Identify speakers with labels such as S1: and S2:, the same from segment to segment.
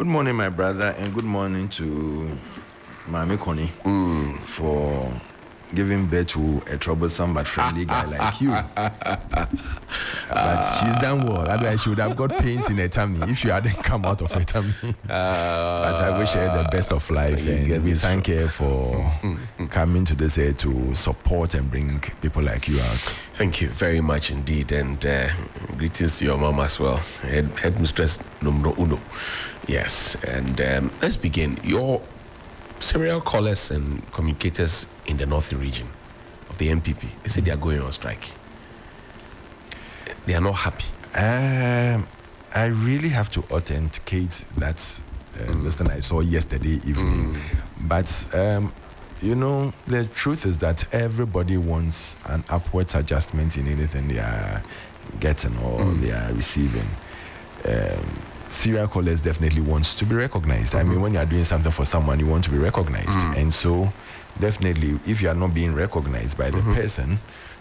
S1: Good morning, my brother, and good morning to Mami Koni for giving birth to a troublesome but friendly guy like you. But she's done well. Otherwise, she would have got pains in her tummy if she hadn't come out of her tummy. But I wish her the best of life, and we thank her for coming to this to support and bring people like you out.
S2: Thank you very much indeed, and greetings to your mom as well, headmistress numero uno. Yes, and let's begin. Your serial callers and communicators in the northern region of the MPP, they say they are going on strike. They are not happy.
S1: I really have to authenticate that listen I saw yesterday evening. But you know, the truth is that everybody wants an upwards adjustment in anything they are getting or they are receiving. Serial callers definitely wants to be recognized. I mean, when you are doing something for someone, you want to be recognized. And so, definitely, if you are not being recognized by the person,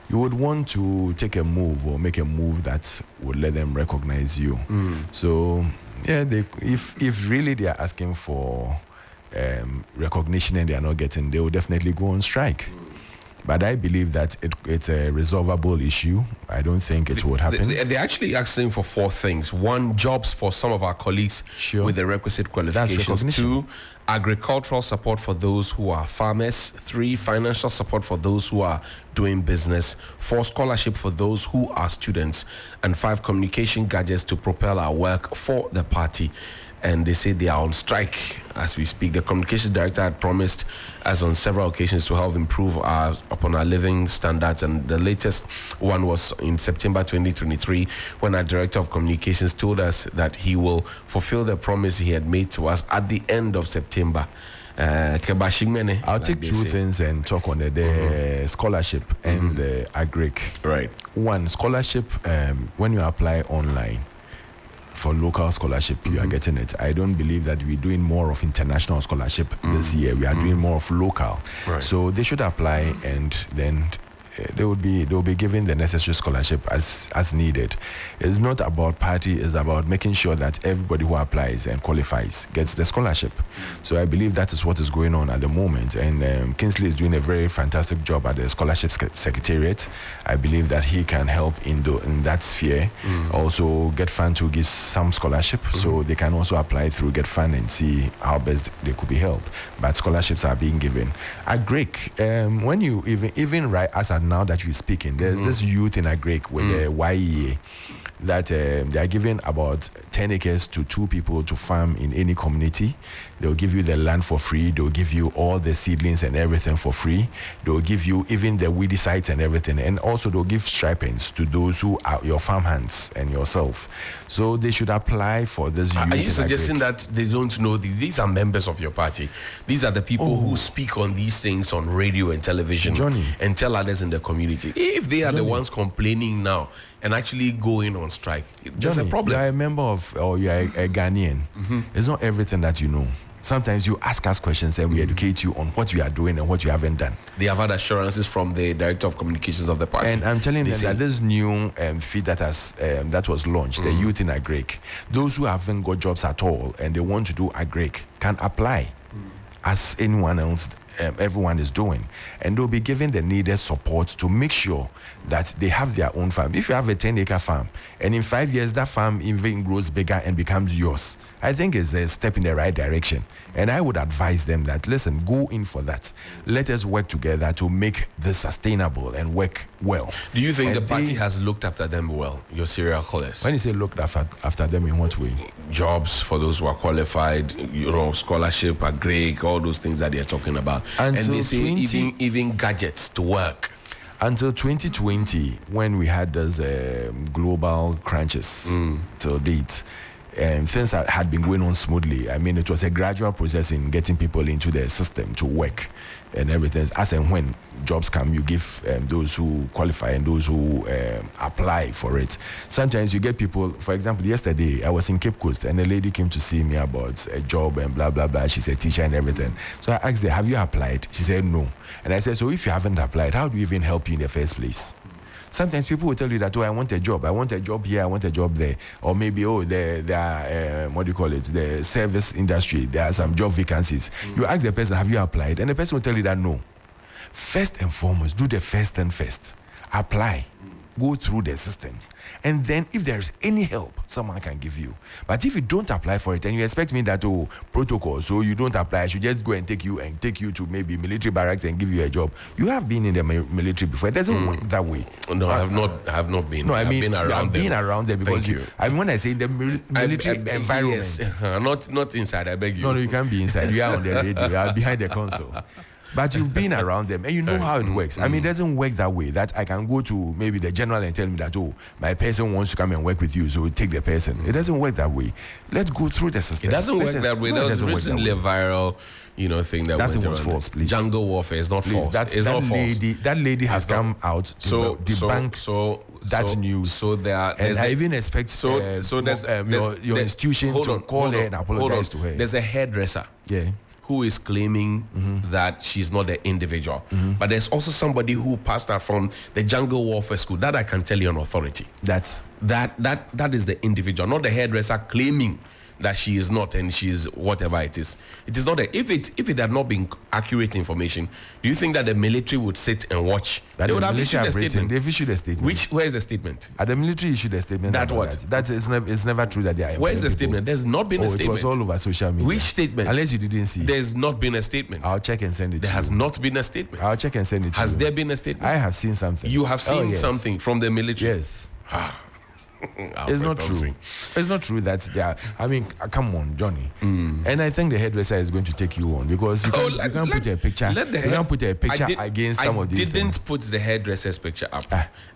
S1: you would want to take a move or make a move that would let them recognize you. So, yeah, if really they are asking for recognition and they are not getting, they will definitely go on strike. But I believe that it's a resolvable issue. I don't think it would happen.
S2: They're actually asking for 4 things. 1, jobs for some of our colleagues with the requisite qualifications. 2, agricultural support for those who are farmers. 3, financial support for those who are doing business. 4, scholarship for those who are students. And 5, communication gadgets to propel our work for the party. And they say they are on strike as we speak. The communications director had promised us on several occasions to help improve upon our living standards, and the latest one was in September 2023 when our director of communications told us that he will fulfill the promise he had made to us at the end of September.
S1: I'll take 2 things and talk on the scholarship and the agric.
S2: Right.
S1: 1, scholarship, when you apply online for local scholarship, you are getting it. I don't believe that we're doing more of international scholarship this year. We are doing more of local.
S2: Right.
S1: So they should apply, and then they will be given the necessary scholarship as needed. It's not about party, it's about making sure that everybody who applies and qualifies gets the scholarship. So I believe that is what is going on at the moment, and Kingsley is doing a very fantastic job at the scholarship secretariat. I believe that he can help in that sphere. Also get fund to give some scholarship, so they can also apply through Get Fund and see how best they could be helped. But scholarships are being given. At Greek, when you even right as at now that you're speaking, there's this youth in Agric with the YEA that they are giving about 10 acres to 2 people to farm in any community. They'll give you the land for free. They'll give you all the seedlings and everything for free. They'll give you even the weedy sites and everything. And also they'll give stipends to those who are your farm hands and yourself. So they should apply for this youth.
S2: Are you suggesting that they don't know these? These are members of your party. These are the people who speak on these things on radio and television,
S1: Johnny,
S2: and tell others in the community. If they are the ones complaining now and actually going on strike, there's a problem.
S1: You are a member of, or you are a Ghanaian. It's not everything that you know. Sometimes you ask us questions and we educate you on what you are doing and what you haven't done.
S2: They have had assurances from the director of communications of the party.
S1: And I'm telling them that this new feed that was launched, the youth in Agric, those who haven't got jobs at all and they want to do Agric can apply as anyone else, everyone is doing, and they'll be given the needed support to make sure that they have their own farm. If you have a 10-acre farm and in 5 years that farm even grows bigger and becomes yours, I think it's a step in the right direction. And I would advise them that, listen, go in for that. Let us work together to make this sustainable and work well.
S2: Do you think the party has looked after them well, your serial callers?
S1: When you say looked after them, in what way?
S2: Jobs for those who are qualified, scholarship, Agric, all those things that they're talking about. And they say even gadgets to work.
S1: Until 2020, when we had those global crunches till date, things had been going on smoothly. I mean, it was a gradual process in getting people into the system to work and everything. As and when jobs come, you give those who qualify and those who apply for it. Sometimes you get people, for example, yesterday I was in Cape Coast and a lady came to see me about a job and blah, blah, blah. She's a teacher and everything. So I asked her, have you applied? She said no. And I said, so if you haven't applied, how do we even help you in the first place? Sometimes people will tell you that, I want a job here, I want a job there. Or maybe, there are, the service industry, there are some job vacancies. You ask the person, have you applied? And the person will tell you that no. First and foremost, do the first thing first. Apply. Go through the system. And then if there's any help, someone can give you. But if you don't apply for it and you expect me that, protocol, so you don't apply, I should just go and take you to maybe military barracks and give you a job. You have been in the military before. It doesn't work that way.
S2: No, I have not been.
S1: No,
S2: I've been
S1: around them because when I say the military environment.
S2: Yes, not inside, I beg you.
S1: No, you can't be inside. You are on the radio. You are behind the console. But you've been around them and you know how it works. I mean, it doesn't work that way, that I can go to maybe the general and tell me that, my person wants to come and work with you, so we take the person. It doesn't work that way. Let's go through the system.
S2: It doesn't work that way. There was recently a viral, thing that went
S1: was false, please.
S2: Jungle warfare is not false.
S1: It's not false. That lady has come out to debunk that news.
S2: So
S1: I even expect your institution to call her and apologize to her.
S2: There's a hairdresser.
S1: Yeah.
S2: Who is claiming that she's not the individual. But there's also somebody who passed out from the jungle warfare school. That I can tell you on authority. That is the individual, not the hairdresser claiming that she is not and she is whatever it is. It is not if it had not been accurate information, do you think that the military would sit and watch? They would have issued a statement.
S1: They've issued a statement.
S2: Where is the statement?
S1: The military issued a statement.
S2: That what?
S1: That is it's never true that they are.
S2: Where is the statement? There's not been a statement.
S1: It was all over social media.
S2: Which statement?
S1: Unless you didn't see.
S2: There's not been a statement.
S1: I'll check and send it to you.
S2: There has not been a statement.
S1: I'll check and send it to you.
S2: Has there been a statement?
S1: I have seen something.
S2: You have seen something from the military?
S1: Yes. It's not true. It's not true that they are. I mean, come on, Johnny. And I think the hairdresser is going to take you on because you can't put a picture. You can't put a picture against some of these.
S2: I didn't put the hairdresser's picture up.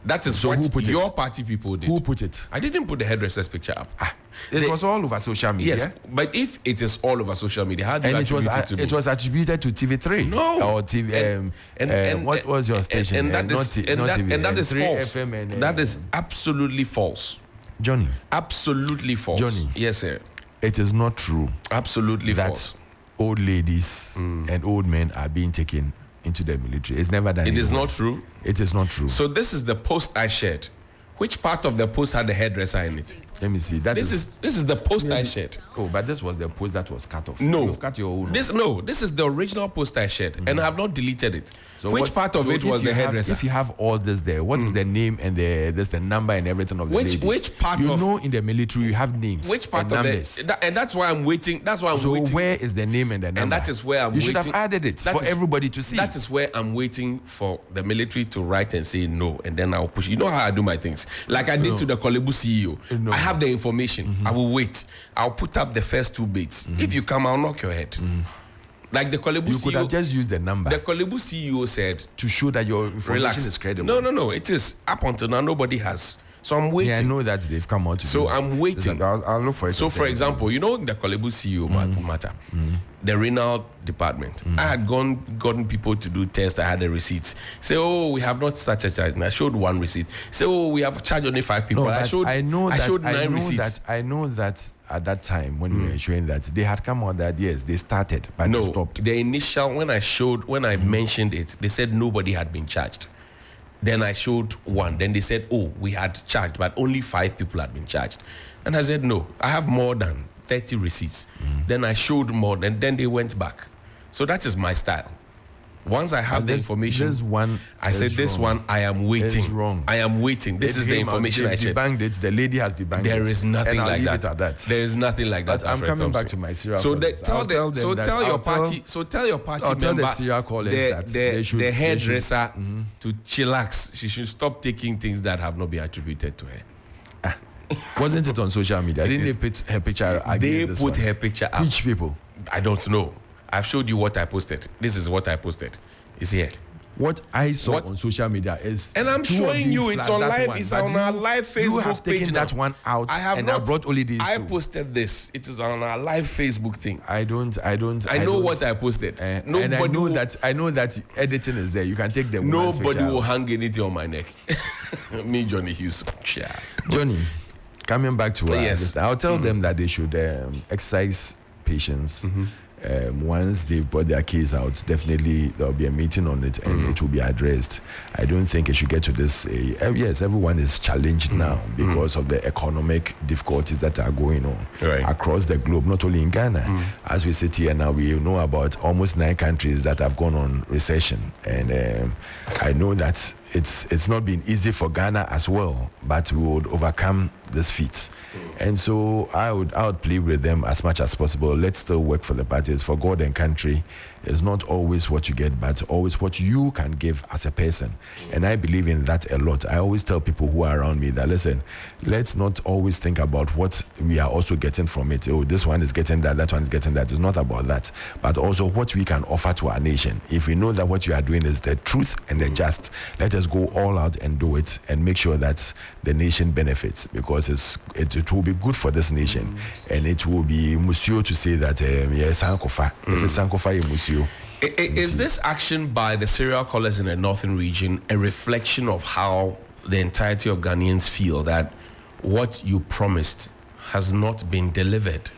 S2: That is what your party people did.
S1: Who put it?
S2: I didn't put the hairdresser's picture up.
S1: It was all over social media.
S2: Yes, but if it is all over social media, how do you attribute it to me?
S1: It was attributed to TV3.
S2: No.
S1: Or TV. What was your station?
S2: And that is false.
S1: FM
S2: that is absolutely false.
S1: Johnny.
S2: Absolutely false.
S1: Johnny.
S2: Yes, sir.
S1: It is not true.
S2: Absolutely false.
S1: Old ladies and old men are being taken into the military. It's never done.
S2: It is not true.
S1: It is not true.
S2: So this is the post I shared. Which part of the post had the hairdresser in it?
S1: Let me see.
S2: This is the post I shared.
S1: Oh, but this was the post that was cut off.
S2: No,
S1: you've cut your own.
S2: This is the original post I shared, and I have not deleted it. So which part of it was the hairdresser?
S1: If you have all this there, what is the name and the number and everything of the lady?
S2: Which part
S1: you know in the military you have names.
S2: Which part of the and that's why I'm waiting. That's why I'm waiting.
S1: So where is the name and the number?
S2: And that is where I'm
S1: waiting.
S2: You should have
S1: added it for everybody to see.
S2: That is where I'm waiting for the military to write and say no, and then I'll push. You know how I do my things, like I did to the Kolebu CEO. No. I have the information. I will wait. I'll put up the first 2 bits. If you come, I'll knock your head. Like the Kolebu CEO.
S1: You could have just used the number.
S2: The Kolebu CEO said
S1: to show that your information is credible.
S2: No. It is. Up until now, nobody has. So I'm waiting.
S1: Yeah, I know that they've come out to
S2: So I'm waiting.
S1: I'll look for it.
S2: So, for example, you know the Kolebu CEO matter, the renal department. I had gotten people to do tests. I had the receipts. Say, we have not started charging. I showed 1 receipt. Say, we have charged only 5 people.
S1: No,
S2: I showed 9 receipts.
S1: I know that at that time when we were showing that they had come out that yes, they started, but they stopped.
S2: The initial when I mentioned it, they said nobody had been charged. Then I showed 1. Then they said, we had charged, but only 5 people had been charged. And I said, no, I have more than 30 receipts. Then I showed more, and then they went back. So that is my style. Once I have the information, I said, this one, I am waiting.
S1: It's wrong.
S2: I am waiting. This is the information I shared.
S1: Debunked it. The lady has debunked it.
S2: There is nothing like that. There is nothing like that.
S1: But I'm coming back to my serial
S2: callers. Tell your party member
S1: the serial callers that
S2: the hairdresser to chillax. She should stop taking things that have not been attributed to her.
S1: Wasn't it on social media? Didn't they put her picture against this one?
S2: They put her picture up.
S1: Which people?
S2: I don't know. I've showed you what I posted. This is what I posted. It's here.
S1: What I saw on social media is,
S2: and I'm showing you it's on live. It's on our live Facebook page.
S1: You have taken that one out. I brought only these.
S2: I posted this. It is on our live Facebook thing.
S1: I
S2: know what I posted.
S1: And I know that editing is there. You can take the.
S2: Nobody will hang anything on my neck. Me, Johnny Hughes.
S1: Johnny, coming back to I'll tell them that they should exercise patience. once they brought their case out, definitely there'll be a meeting on it and it will be addressed. I don't think it should get to this. Yes, everyone is challenged now because of the economic difficulties that are going on across the globe, not only in Ghana. As we sit here now, we know about almost 9 countries that have gone on recession. And I know that it's not been easy for Ghana as well, but we would overcome this feat. And so I would plead with them as much as possible. Let's still work for the parties, for God and country. It's not always what you get, but always what you can give as a person. And I believe in that a lot. I always tell people who are around me that, listen, let's not always think about what we are also getting from it. Oh, this one is getting that one is getting that. It's not about that, but also what we can offer to our nation. If we know that what you are doing is the truth and the just, let us go all out and do it and make sure that the nation benefits, because it will be good for this nation. And it will be Monsieur to say that, yes, Sankofa. This is Sankofa Monsieur.
S2: Is this action by the serial callers in the northern region a reflection of how the entirety of Ghanaians feel that what you promised has not been delivered?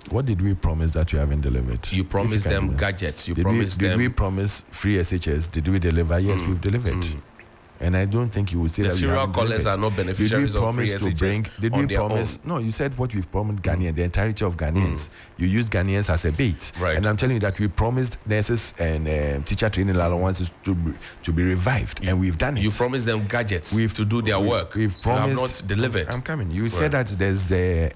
S1: What did we promise that we haven't delivered?
S2: You promised them gadgets. Did
S1: we promise free SHS? Did we deliver? Yes, we've delivered. And I don't think you would say
S2: the
S1: that
S2: serial callers are not beneficiaries of free SHS.
S1: Did we promise? No, you said what we've promised Ghanaians, the entirety of Ghanaians. You used Ghanaians as a bait.
S2: Right.
S1: And I'm telling you that we promised nurses and teacher training allowances to be revived. And we've done it.
S2: You promised them gadgets to do their work.
S1: We've promised.
S2: You have not delivered.
S1: I'm coming. You said that there's a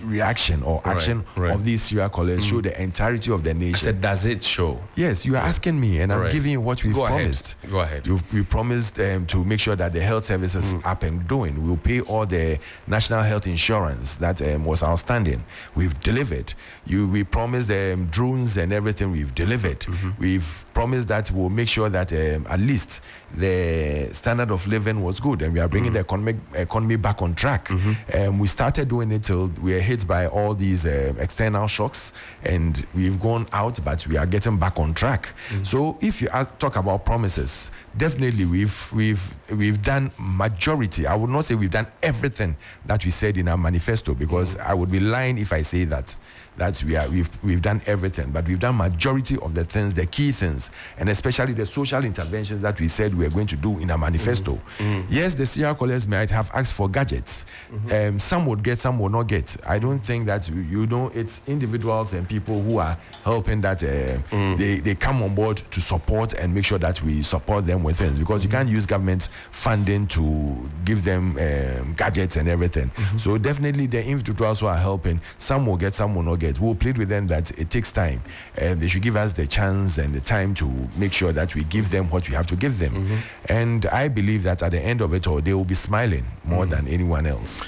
S1: reaction or action of these serial callers show the entirety of the nation. I
S2: said, does it show?
S1: Yes, you are asking me, and I'm giving you what we've promised.
S2: Go ahead.
S1: We promised to make sure that the health services up and doing. We'll pay all the national health insurance that was outstanding. We've delivered. We promised drones and everything. We've delivered. We've promised that we'll make sure that at least the standard of living was good, and we are bringing the economy back on track. We started doing it till we are hit by all these external shocks, and we've gone out, but we are getting back on track. So if you talk about promises, definitely we've done majority. I would not say we've done everything that we said in our manifesto, because I would be lying if I say that we've done everything, but we've done majority of the things, the key things, and especially the social interventions that we said we are going to do in our manifesto. Yes, the serial callers might have asked for gadgets. Some would get, some would not get. I don't think that it's individuals and people who are helping that they come on board to support and make sure that we support them with things, because you can't use government funding to give them gadgets and everything. So definitely the individuals who are helping, some will get, some will not get. We'll plead with them that it takes time. They should give us the chance and the time to make sure that we give them what we have to give them. And I believe that at the end of it all, they will be smiling more than anyone else.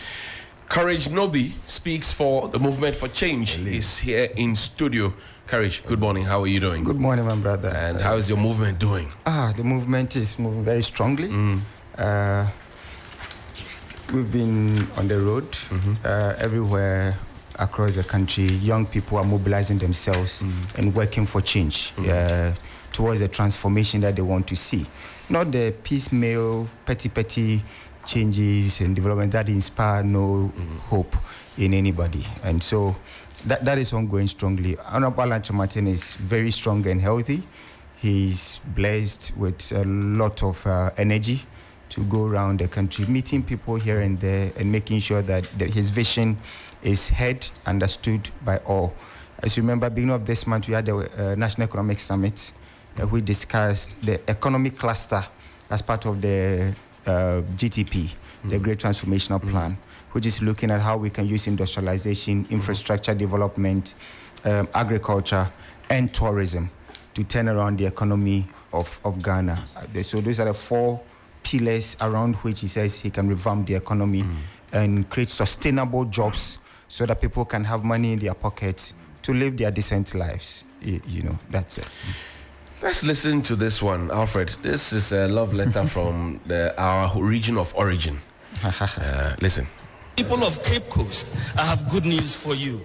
S2: Courage Nobi speaks for the movement for change. He's here in studio. Courage, good morning. How are you doing?
S3: Good morning, my brother.
S2: And how is your movement doing?
S3: The movement is moving very strongly. We've been on the road everywhere across the country. Young people are mobilizing themselves and working for change towards the transformation that they want to see. Not the piecemeal, petty changes and development that inspire no hope in anybody. And so that is ongoing strongly. Honorable Alan Martin is very strong and healthy. He's blessed with a lot of energy to go around the country, meeting people here and there and making sure that his vision is heard, understood by all. As you remember, beginning of this month, we had the National Economic Summit. We discussed the economic cluster as part of the GTP, the Great Transformational Plan, which is looking at how we can use industrialization, infrastructure development, agriculture, and tourism to turn around the economy of Ghana. So those are the 4 pillars around which he says he can revamp the economy and create sustainable jobs so that people can have money in their pockets to live their decent lives. That's it.
S2: Let's listen to this one, Alfred. This is a love letter from our region of origin. Listen.
S4: People of Cape Coast, I have good news for you.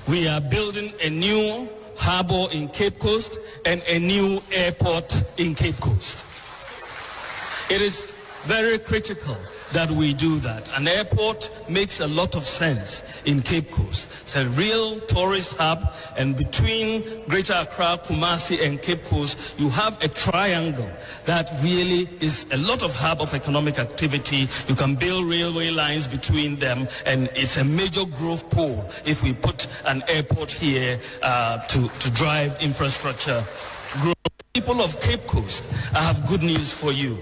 S4: We are building a new harbor in Cape Coast and a new airport in Cape Coast. It is very critical that we do that. An airport makes a lot of sense in Cape Coast. It's a real tourist hub, and between Greater Accra, Kumasi, and Cape Coast, you have a triangle that really is a lot of hub of economic activity. You can build railway lines between them, and it's a major growth pole if we put an airport here to drive infrastructure growth. People of Cape Coast, I have good news for you.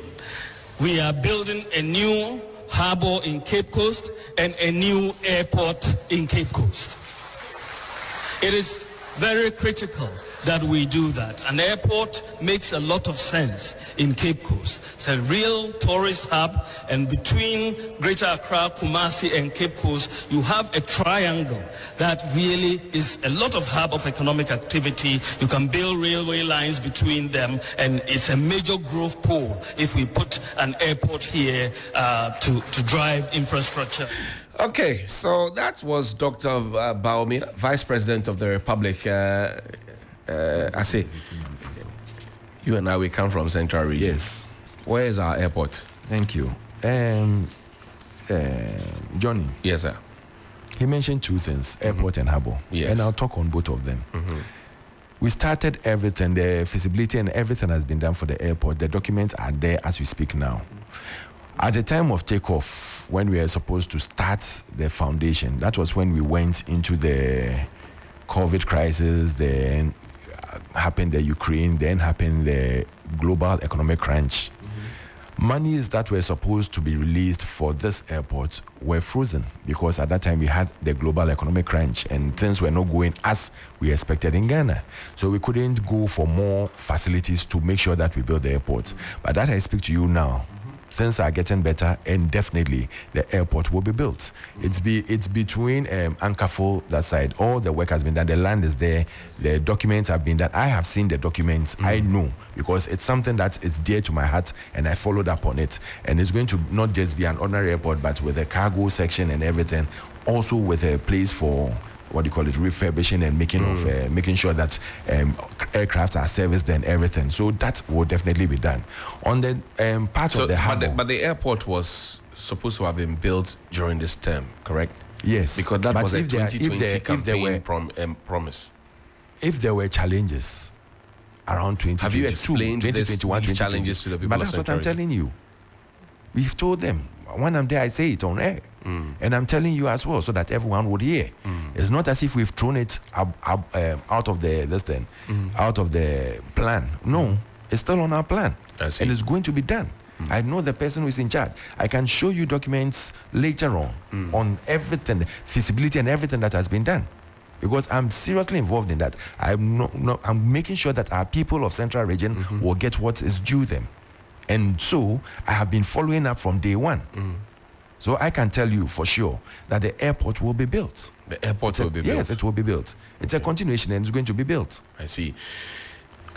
S4: We are building a new harbor in Cape Coast and a new airport in Cape Coast. It is very critical that we do that. An airport makes a lot of sense in Cape Coast. It's a real tourist hub, and between Greater Accra, Kumasi, and Cape Coast, you have a triangle that really is a lot of hub of economic activity. You can build railway lines between them, and it's a major growth pole if we put an airport here to drive infrastructure.
S2: Okay, so that was Dr. Baumia, Vice President of the Republic. I say, you and I, we come from Central Region.
S1: Yes.
S2: Where is our airport?
S1: Thank you. Johnny.
S2: Yes, sir.
S1: He mentioned two things, airport and harbour.
S2: Yes.
S1: And I'll talk on both of them. We started everything, the feasibility and everything has been done for the airport. The documents are there as we speak now. At the time of takeoff, when we were supposed to start the foundation, that was when we went into the COVID crisis, then happened the Ukraine, then happened the global economic crunch. Monies that were supposed to be released for this airport were frozen because at that time we had the global economic crunch and things were not going as we expected in Ghana. So we couldn't go for more facilities to make sure that we build the airport. But that I speak to you now, things are getting better, and definitely the airport will be built. It's between Ankerful, that side. All the work has been done. The land is there. The documents have been done. I have seen the documents. I know because it's something that is dear to my heart, and I followed up on it. And it's going to not just be an ordinary airport, but with a cargo section and everything. Also with a place for refurbishing and making sure that aircrafts are serviced and everything. So that will definitely be done. On the part of the harbor.
S2: But the airport was supposed to have been built during this term, correct?
S1: Yes.
S2: Because that was a 2020 campaign promise.
S1: If there were challenges around 2022,
S2: have you explained
S1: 2021,
S2: these challenges to the people
S1: but that's what I'm telling you. We've told them. When I'm there, I say it on air. And I'm telling you as well so that everyone would hear. It's not as if we've thrown it out of the out of the plan. No, it's still on our plan. And it's going to be done. I know the person who is in charge. I can show you documents later on everything, feasibility and everything that has been done. Because I'm seriously involved in that. I'm making sure that our people of Central Region will get what is due them. And so I have been following up from day one. So I can tell you for sure that the airport will be built.
S2: The airport will be built?
S1: Yes, it will be built. It's a continuation and it's going to be built.
S2: I see.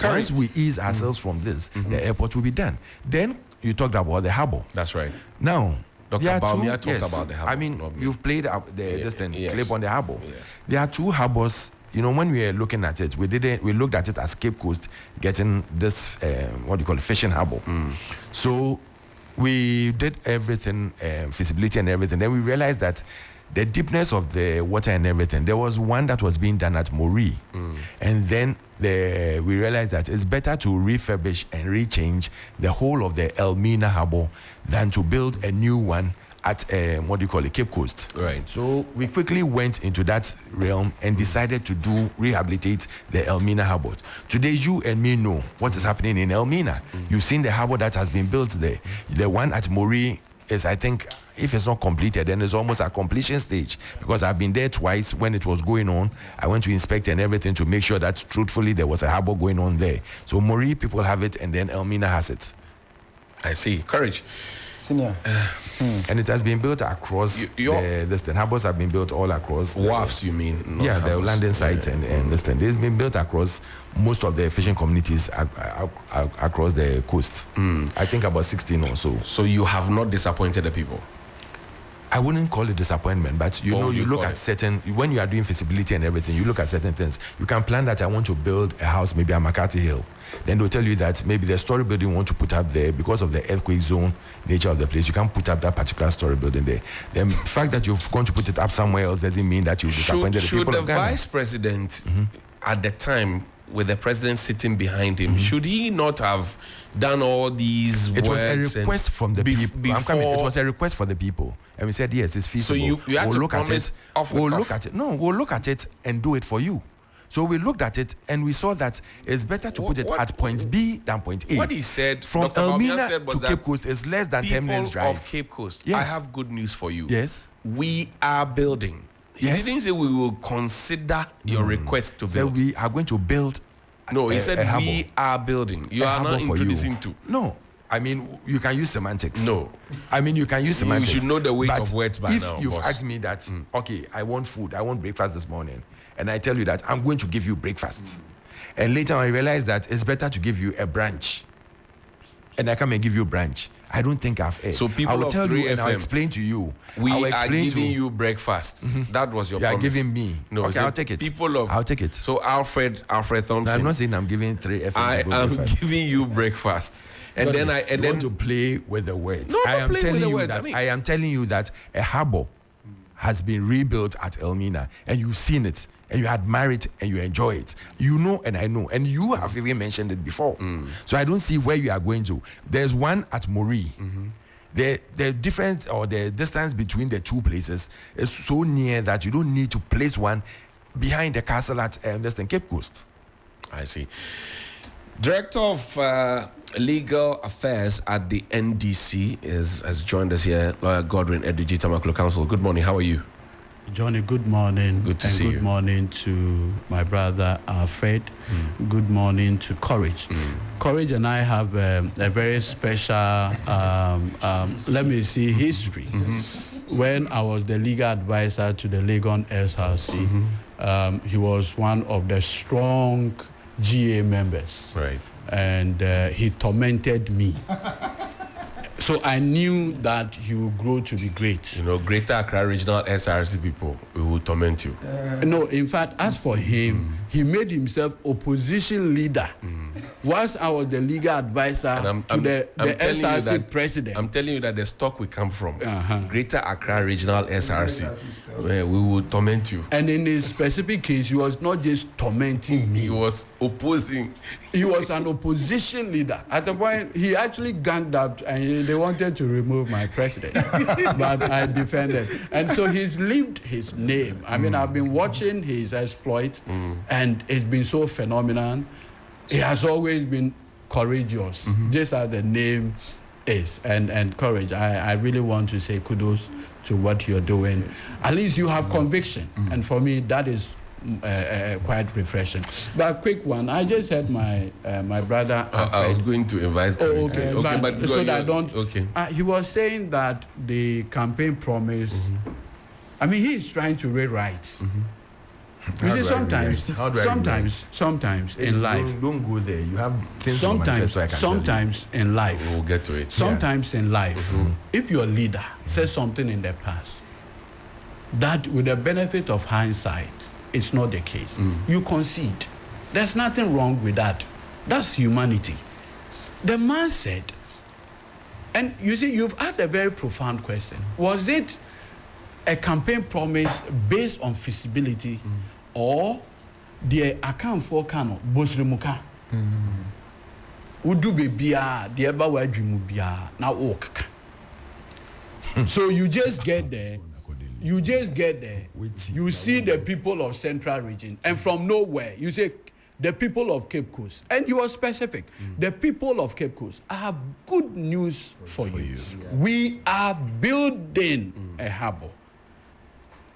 S1: Once we ease ourselves from this, the airport will be done. Then you talked about the harbour.
S2: That's right.
S1: Now,
S2: Dr. Baumia talked about the harbour.
S1: I mean, you've played this thing,
S2: yes.
S1: clip on the harbour.
S2: Yes.
S1: There are two harbours. You know, when we were looking at it, we looked at it as Cape Coast getting this, fishing harbour. So we did everything, feasibility and everything. Then we realized that the deepness of the water and everything, there was one that was being done at Mori. And then we realized that it's better to refurbish and rechange the whole of the Elmina harbour than to build a new one at Cape Coast.
S2: Right.
S1: So we quickly went into that realm and decided to rehabilitate the Elmina harbour. Today, you and me know what is happening in Elmina. You've seen the harbour that has been built there. The one at Mori is, I think, if it's not completed, then it's almost at completion stage. Because I've been there twice when it was going on. I went to inspect and everything to make sure that truthfully there was a harbour going on there. So Mori people have it, and then Elmina has it.
S2: I see. Courage.
S3: Senior.
S1: And it has been built across the harbours have been built all across.
S2: Wharfs, you mean?
S1: Yeah, the landing sites and this thing. It's been built across most of the fishing communities across the coast. I think about 16 or so.
S2: So you have not disappointed the people?
S1: I wouldn't call it disappointment, but you look at certain, when you are doing feasibility and everything, you look at certain things. You can plan that I want to build a house, maybe at McCarthy Hill. Then they'll tell you that maybe the story building you want to put up there, because of the earthquake zone nature of the place, you can't put up that particular story building there. The fact that you've gone to put it up somewhere else doesn't mean that you're disappointed the people of Ghana.
S2: Should the vice president, at the time, with the president sitting behind him, should he not have done all these works?
S1: It was a request from the people. It was a request for the people. And we said, yes, it's feasible.
S2: So you had to
S1: look at it.
S2: We'll look at it.
S1: No, we'll look at it and do it for you. So we looked at it and we saw that it's better to put it at point B than point A.
S2: What he said,
S1: from
S2: Dr.
S1: Elmina
S2: said was
S1: to Cape Coast is less than 10 minutes drive.
S2: Of Cape Coast,
S1: yes.
S2: I have good news for you.
S1: Yes.
S2: We are building. He didn't say we will consider your request to build.
S1: So we are going to build.
S2: No, he said we are building. You are not introducing to.
S1: No. I mean, you can use semantics.
S2: No.
S1: I mean, you can use semantics.
S2: You should know the weight of words by now.
S1: If you've asked me that, okay, I want food, I want breakfast this morning, and I tell you that I'm going to give you breakfast, and later I realize that it's better to give you a branch, and I come and give you a branch, I don't think I've erred.
S2: So people
S1: I will
S2: of
S1: tell
S2: 3FM,
S1: you and I'll explain to you.
S2: We are giving you breakfast. That was your promise.
S1: You are giving me.
S2: No,
S1: okay, I'll take it. I'll take it.
S2: So Alfred Thompson.
S1: No, I'm not saying I'm giving 3FM.
S2: I am giving you breakfast. And then
S1: want to play with the words.
S2: No,
S1: I am telling you
S2: words.
S1: that I am telling you that a harbour has been rebuilt at Elmina, and you've seen it, and you admire it, and you enjoy it. You know, and I know, and you have even mentioned it before. So I don't see where you are going to. There's one at Mori. The difference or the distance between the two places is so near that you don't need to place one behind the castle at Cape Coast.
S2: I see. Director of Legal Affairs at the NDC has joined us here, Lawyer Godwin Edudzi, Tameklo Council. Good morning. How are you?
S5: Johnny, good morning.
S2: Good to see you.
S5: Good morning to my brother Alfred. Good morning to Courage. Courage and I have a very special, history. When I was the legal advisor to the Legon SRC, he was one of the strong GA members.
S2: Right.
S5: And he tormented me. So I knew that he would grow to be great.
S2: You know, Greater Accra Regional SRC people, we will torment you.
S5: No, in fact, as for him, he made himself opposition leader. Whilst I was the legal advisor to the SRC president.
S2: I'm telling you that the stock we come from, Greater Accra Regional SRC, where we will torment you.
S5: And in his specific case, he was not just tormenting me.
S2: He was opposing.
S5: He was an opposition leader. At the point, he actually ganged up and they wanted to remove my president. But I defended. And so he's lived his name. I mean, I've been watching his exploit and it's been so phenomenal. He has always been courageous, just as the name is. And courage, I really want to say kudos to what you're doing. At least you have conviction. And for me, that is quite refreshing. But a quick one, I just had my brother Alfred.
S2: I was going to invite
S5: okay, but so that I don't.
S2: Okay.
S5: He was saying that the campaign promise. I mean, he is trying to rewrite. You see, sometimes in life.
S1: Don't go there. You have things to manifest, so I can
S5: sometimes in life.
S2: We'll get to it.
S5: Sometimes in life, if your leader says something in the past, that with the benefit of hindsight, it's not the case. You concede. There's nothing wrong with that. That's humanity. The man said, and you see, you've asked a very profound question. Was it a campaign promise based on feasibility or the account for Kano, Bosrimuka? Udu bebia, the eba wadrimubia, na walk. So you just get there. You see the people of Central Region, and from nowhere, you say the people of Cape Coast. And you are specific. The people of Cape Coast, I have good news for you. We are building a harbour.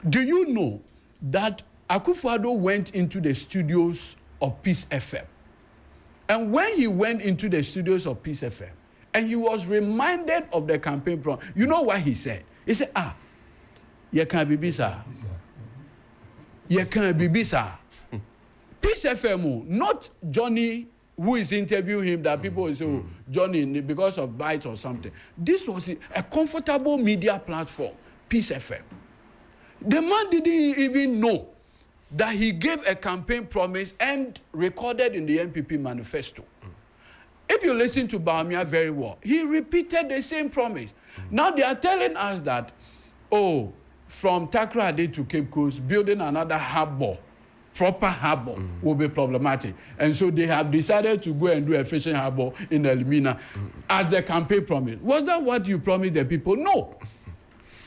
S5: Do you know that Akufo-Addo went into the studios of Peace FM? And when he went into the studios of Peace FM, and he was reminded of the campaign promise, you know what he said? He said, you can't be bisa. You can't be bisa. Peace FM, not Johnny who is interviewing him that people will say, oh, Johnny, because of bites or something. This was a comfortable media platform. Peace FM. The man didn't even know that he gave a campaign promise and recorded in the NPP manifesto. If you listen to Bawumia very well, he repeated the same promise. Now they are telling us that, from Takoradi to Cape Coast, building another harbor, proper harbor, will be problematic. And so they have decided to go and do a fishing harbor in Elmina as the campaign promise. Was that what you promised the people? No.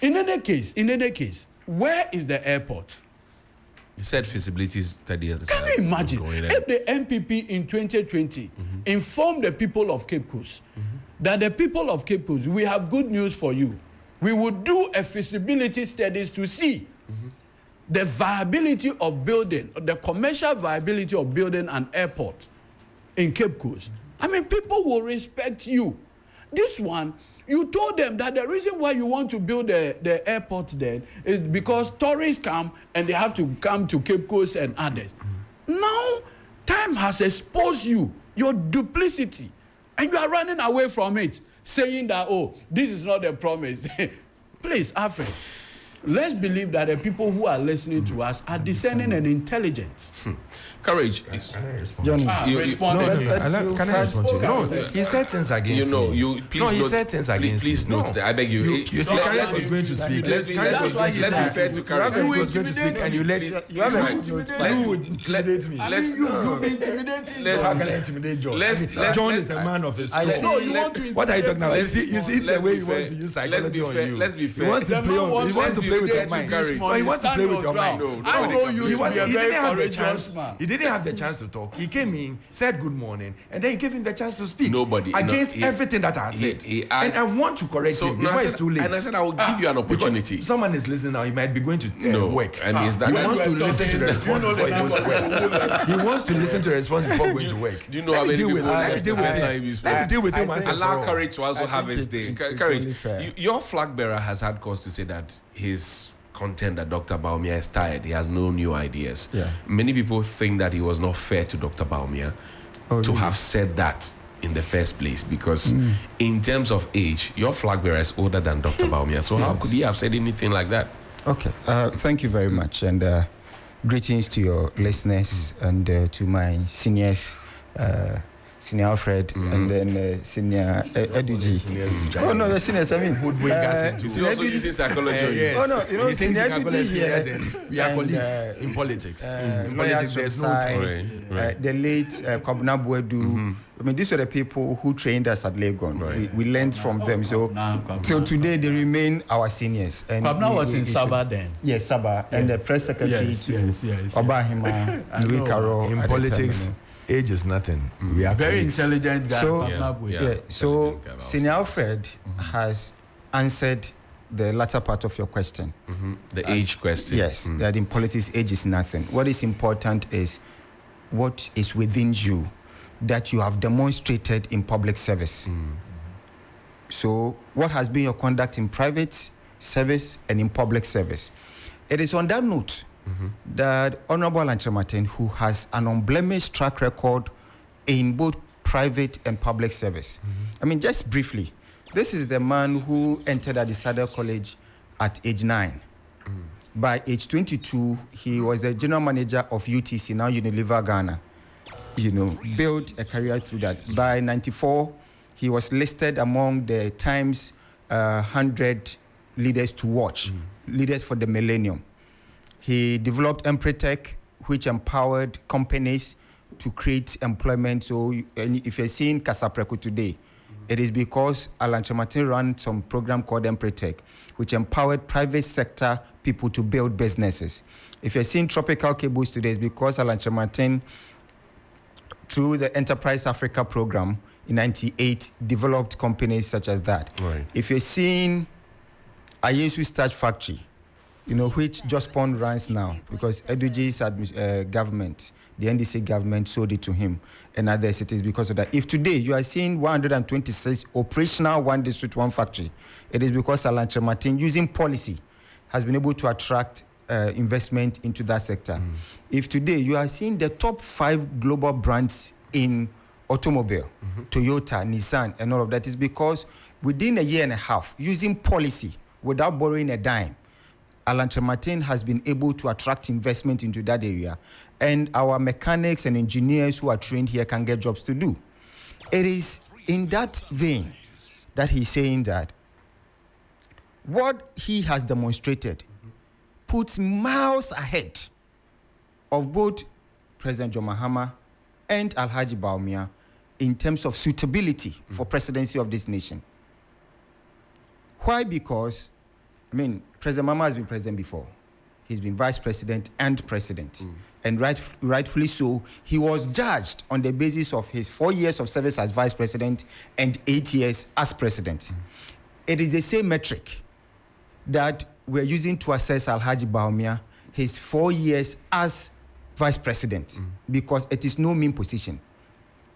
S5: In any case, where is the airport?
S2: He said feasibility study.
S5: Can you imagine if the NPP in 2020 informed the people of Cape Coast that the people of Cape Coast, we have good news for you. We would do a feasibility studies to see the viability of building, the commercial viability of building an airport in Cape Coast. I mean, people will respect you. This one, you told them that the reason why you want to build the airport there is because tourists come and they have to come to Cape Coast and others. Now, time has exposed you, your duplicity, and you are running away from it, saying that, this is not a promise. Please, Alfred, let's believe that the people who are listening to us are discerning and intelligent.
S2: Courage.
S3: Johnny,
S1: can I respond to you? No, he said things against me. He said things against me.
S2: Please note that. I beg you.
S1: You see, Courage was going to speak.
S2: Let's be fair to Courage.
S1: He was going to speak, and you let you would intimidate me.
S5: You intimidating.
S1: How can I intimidate John? John is a man of his
S5: I see.
S1: What are you talking about? You see the way he wants to use psychology on you.
S2: Let's be fair.
S1: He wants to play with your mind. He wants to play with your mind.
S5: I know you to be a very courageous man.
S1: He didn't have the chance to talk. He came in, said good morning, and then he gave him the chance to speak. Against everything that I said. And I want to correct him before it's too late.
S2: And I said I will give you an opportunity.
S1: Someone is listening now. He might be going to work.
S2: And he
S1: wants to listen to the response before he goes to work. He wants to listen to the response before going to work.
S2: Do you know how many people?
S1: Let me deal with him once and for all.
S2: Allow Courage to also have his day. Courage, your flag bearer has had cause to say that his contender, Dr. Bawumia, is tired. He has no new ideas. Many people think that he was not fair to Dr. Bawumia to have said that in the first place, because in terms of age, your flag bearer is older than Dr. Bawumia. So how could he have said anything like that?
S3: Okay, thank you very much, and greetings to your listeners and to my seniors, Senior Alfred, and then Senior Edudzi. Oh no, the seniors. I mean,
S2: is he also using psychology?
S3: Yes. Oh no, Senior Edudzi here.
S1: We are colleagues in politics. In politics, there's no time.
S3: The late Kwabena Boadu. I mean, these are the people who trained us at Legon. We learned from them. So today they remain our seniors. And
S5: Kwabena was in Sabah then.
S3: Yes, Sabah, and the press secretary to Obahima and Louis Carroll.
S1: In politics, age is nothing. We are
S5: very
S1: colleagues.
S5: intelligent guy.
S3: So Senior Alfred has answered the latter part of your question.
S2: The age question.
S3: Yes, that in politics, age is nothing. What is important is what is within you that you have demonstrated in public service. So what has been your conduct in private service and in public service? It is on that note that Honorable Alfred Martin, who has an unblemished track record in both private and public service. I mean, just briefly, this is the man who entered Adisada College at age 9. By age 22, he was the general manager of UTC, now Unilever Ghana. Built a career through that. By 94, he was listed among the Times 100 leaders to watch, leaders for the millennium. He developed Empretech, which empowered companies to create employment. So if you're seeing Kasapreko today, it is because Alfred Martin ran some program called Empretech, which empowered private sector people to build businesses. If you're seeing Tropical Cables today, it's because Alfred Martin, through the Enterprise Africa program in 98, developed companies such as that.
S2: Right.
S3: If you're seeing Ayesu Starch Factory, which Just Pond runs now, because Edudzi's government, the NDC government, sold it to him and other cities because of that. If today you are seeing 126 operational one district, one factory, it is because Alfred Martin, using policy, has been able to attract investment into that sector. If today you are seeing the top 5 global brands in automobile, Toyota, Nissan, and all of that, is because within a year and a half, using policy, without borrowing a dime, Alan Martin has been able to attract investment into that area, and our mechanics and engineers who are trained here can get jobs to do. It is in that vein that he's saying that what he has demonstrated puts miles ahead of both President John Mahama and Alhaji Bawumia in terms of suitability for presidency of this nation. Why? Because, President Mahama has been president before. He's been vice president and president. And rightfully so, he was judged on the basis of his 4 years of service as vice president and 8 years as president. It is the same metric that we're using to assess Alhaji Bawumia, his 4 years as vice president, because it is no mean position.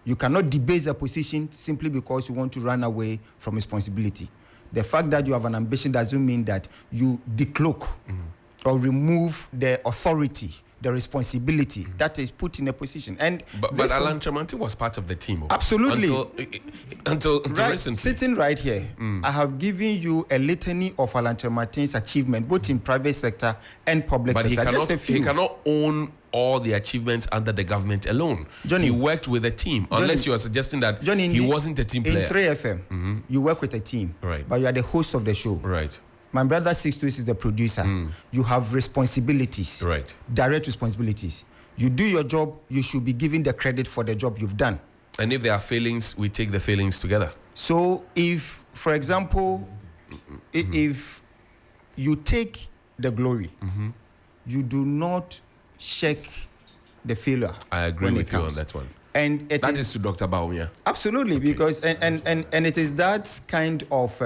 S3: You cannot debase a position simply because you want to run away from responsibility. The fact that you have an ambition doesn't mean that you decloak or remove the authority, the responsibility that is put in a position. And
S2: but Alan Martin was part of the team.
S3: Absolutely.
S2: Until recently.
S3: Sitting right here, I have given you a litany of Alan Martin's achievement, both in private sector and public sector.
S2: But he cannot own all the achievements under the government alone.
S3: Johnny,
S2: he worked with a team, unless you are suggesting that
S3: Johnny,
S2: he wasn't a team player.
S3: In 3FM, you work with a team,
S2: right?
S3: But you are the host of the show.
S2: Right.
S3: My brother Sixtus is the producer. You have responsibilities.
S2: Right.
S3: Direct responsibilities. You do your job, you should be given the credit for the job you've done.
S2: And if there are failings, we take the failings together.
S3: So if, for example, if you take the glory, you do not check the failure.
S2: I agree with you on that one.
S3: And
S2: that is to Dr. Bawumia.
S3: Absolutely, okay. Because and it is that kind of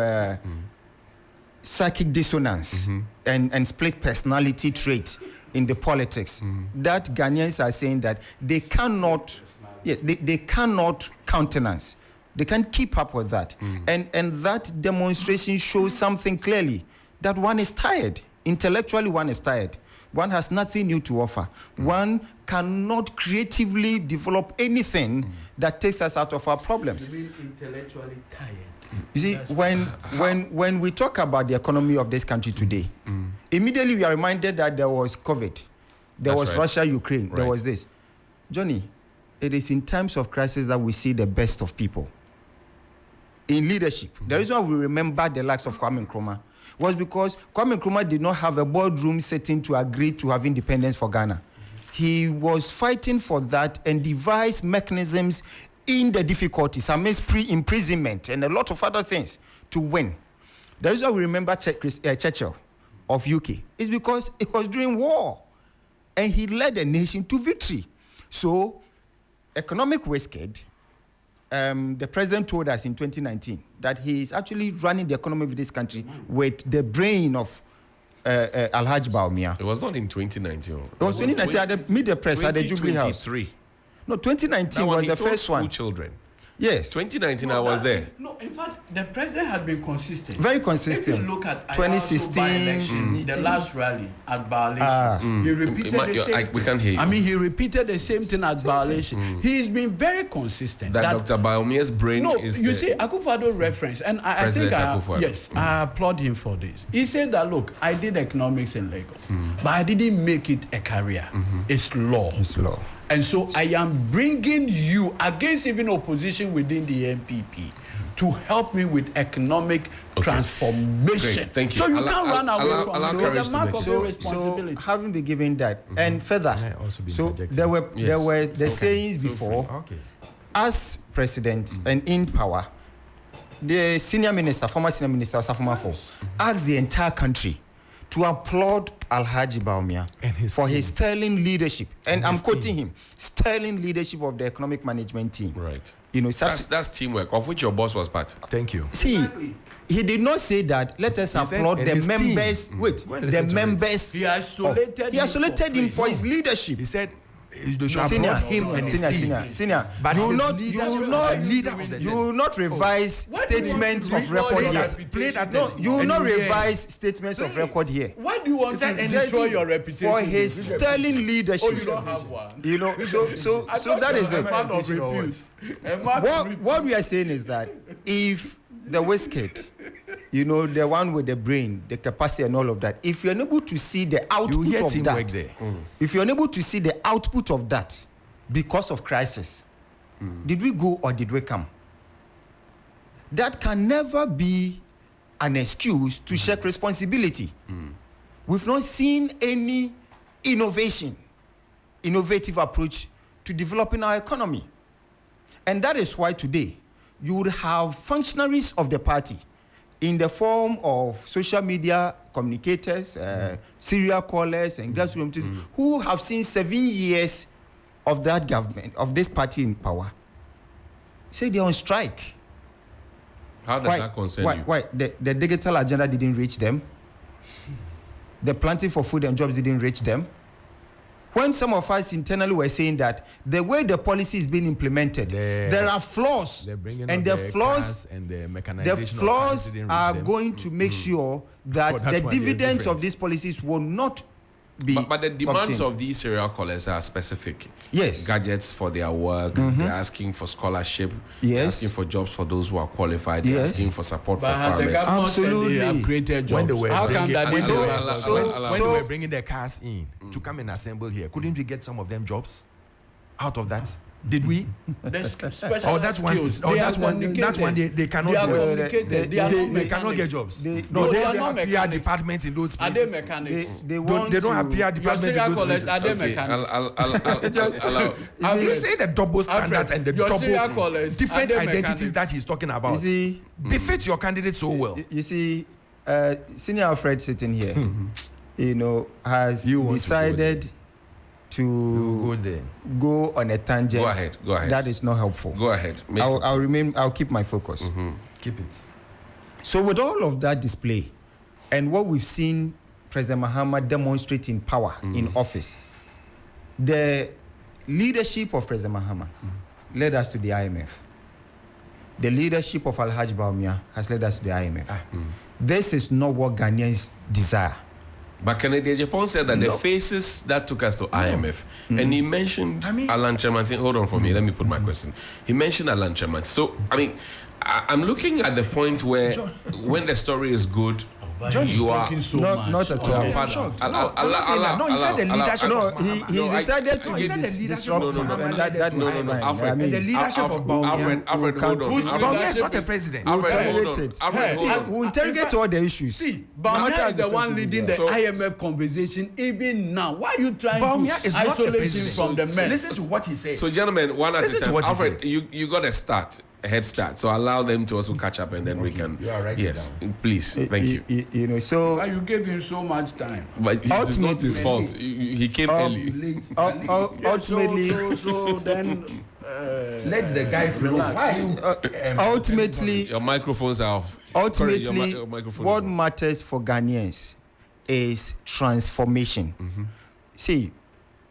S3: psychic dissonance and split personality trait in the politics that Ghanaians are saying that they cannot, they cannot countenance. They can't keep up with that. And that demonstration shows something clearly, that one is tired. Intellectually, one is tired. One has nothing new to offer. One cannot creatively develop anything that takes us out of our problems.
S5: You mean intellectually tired?
S3: You see, when we talk about the economy of this country today, immediately we are reminded that there was COVID, there was Russia, Ukraine, there was this. Johnny, it is in times of crisis that we see the best of people. In leadership, the reason why we remember the likes of Kwame Nkrumah was because Kwame Nkrumah did not have a boardroom setting to agree to have independence for Ghana. He was fighting for that and devised mechanisms in the difficulties amidst pre-imprisonment and a lot of other things to win. The reason why we remember Churchill of UK is because it was during war and he led the nation to victory. So, economic wasted. The president told us in 2019 that he is actually running the economy of this country with the brain of Alhaji Bawumia.
S2: It was not in 2019.
S3: It was 2019 at the media press at the Jubilee House.
S2: 2023.
S3: No, 2019 was the first one.
S2: Children.
S3: Yes.
S2: 2019, I was there.
S5: No, in fact, the president has been consistent.
S3: Very consistent.
S5: If you look at
S3: 2016
S5: election, the last rally at Bar-Election, he repeated the same.
S2: We can't hear you.
S5: He repeated the same thing at Bar-Election. He's been very consistent.
S2: That Dr. Bawumia's brain is.
S5: You see, Akufo-Addo reference, and I think I applaud him for this. He said that, look, I did economics in Lagos, but I didn't make it a career. It's law.
S3: It's law.
S5: And so I am bringing you against even opposition within the MPP to help me with economic transformation.
S2: Great. Thank you.
S5: So you can't run away from it. It's a mark of your responsibility.
S3: So having been given that, and further, so there were the sayings before, as president and in power, the former senior minister, Osafo, asked the entire country to applaud Alhaji Bawumia for his sterling leadership. And I'm quoting him, sterling leadership of the economic management team.
S2: Right.
S3: You know,
S2: that's teamwork, of which your boss was part.
S1: Thank you.
S3: See, he did not say that, let us applaud the members. The members.
S5: He isolated
S3: him for his leadership.
S1: He said,
S3: senior, but you will not revise statements of record here. No, you will not revise statements of record here.
S5: Why do you want to destroy your reputation?
S3: For his sterling leadership.
S5: Oh, you don't have one.
S3: You know, so that is it. What we are saying is that if the whiskey You know, the one with the brain, the capacity and all of that. If you're unable to see the output of that, if you're unable to see the output of that because of crisis, did we go or did we come? That can never be an excuse to shirk responsibility. We've not seen any innovative approach to developing our economy. And that is why today you would have functionaries of the party in the form of social media communicators, serial callers, and grassroots who have seen 7 years of that government, of this party in power, say they're on strike.
S2: How does that concern you?
S3: Why? The digital agenda didn't reach them. The planting for food and jobs didn't reach them. When some of us internally were saying that the way the policy is being implemented, there are flaws, and the flaws are going to make sure that the dividends of these policies will not be.
S2: But the demands of these serial callers are specific.
S3: Yes.
S2: Gadgets for their work. They're asking for scholarship.
S3: Yes.
S2: They're asking for jobs for those who are qualified. They're asking for support for farmers.
S3: Absolutely.
S5: They have created jobs.
S1: When they were
S3: they
S1: were bringing their cars in to come and assemble here, couldn't we get some of them jobs out of that? Did we? That one they cannot do. They cannot get jobs. They have PR departments in those places.
S5: Are they mechanics?
S1: They don't have PR departments in those places.
S5: Are they mechanics?
S1: You say the double standards and the double different identities that he's talking about. Befits your candidate so well.
S3: You see, Senior Alfred sitting here, has decided to go on a tangent.
S2: Go ahead.
S3: That is not helpful.
S2: Go ahead.
S3: I'll keep my focus.
S1: Keep it.
S3: So with all of that display and what we've seen President Mahama demonstrate in power in office, the leadership of President Mahama led us to the IMF. The leadership of Alhaji Bawumia has led us to the IMF. This is not what Ghanaians desire.
S2: But Kennedy Japan said that the faces that took us to IMF, and he mentioned Alan Chairman. Hold on for me, let me put my question. He mentioned Alan Chairman. So, I'm looking at the point where when the story is good,
S5: John,
S2: you are
S3: not at all.
S1: No, he said the leadership.
S3: No, he decided to be disruptive, and that is fine.
S1: Alfred, the leadership of
S2: Alfred, hold on.
S1: Bawumia is not a president.
S3: We'll interrogate all the issues.
S5: See, Bawumia is the one leading the IMF conversation even now. Why are you trying to isolate him from the men?
S1: Listen to what he said.
S2: So, gentlemen, one at a time. Alfred, you got a head start. So allow them to also catch up, and then we can.
S1: You are right.
S2: Yes, please. Thank you.
S3: So
S5: you gave him so much time.
S2: But it's not his fault. He came early.
S3: Ultimately,
S5: so then
S1: let the guy flow.
S3: Ultimately,
S2: your microphones are off.
S3: Ultimately, what matters for Ghanaians is transformation. See,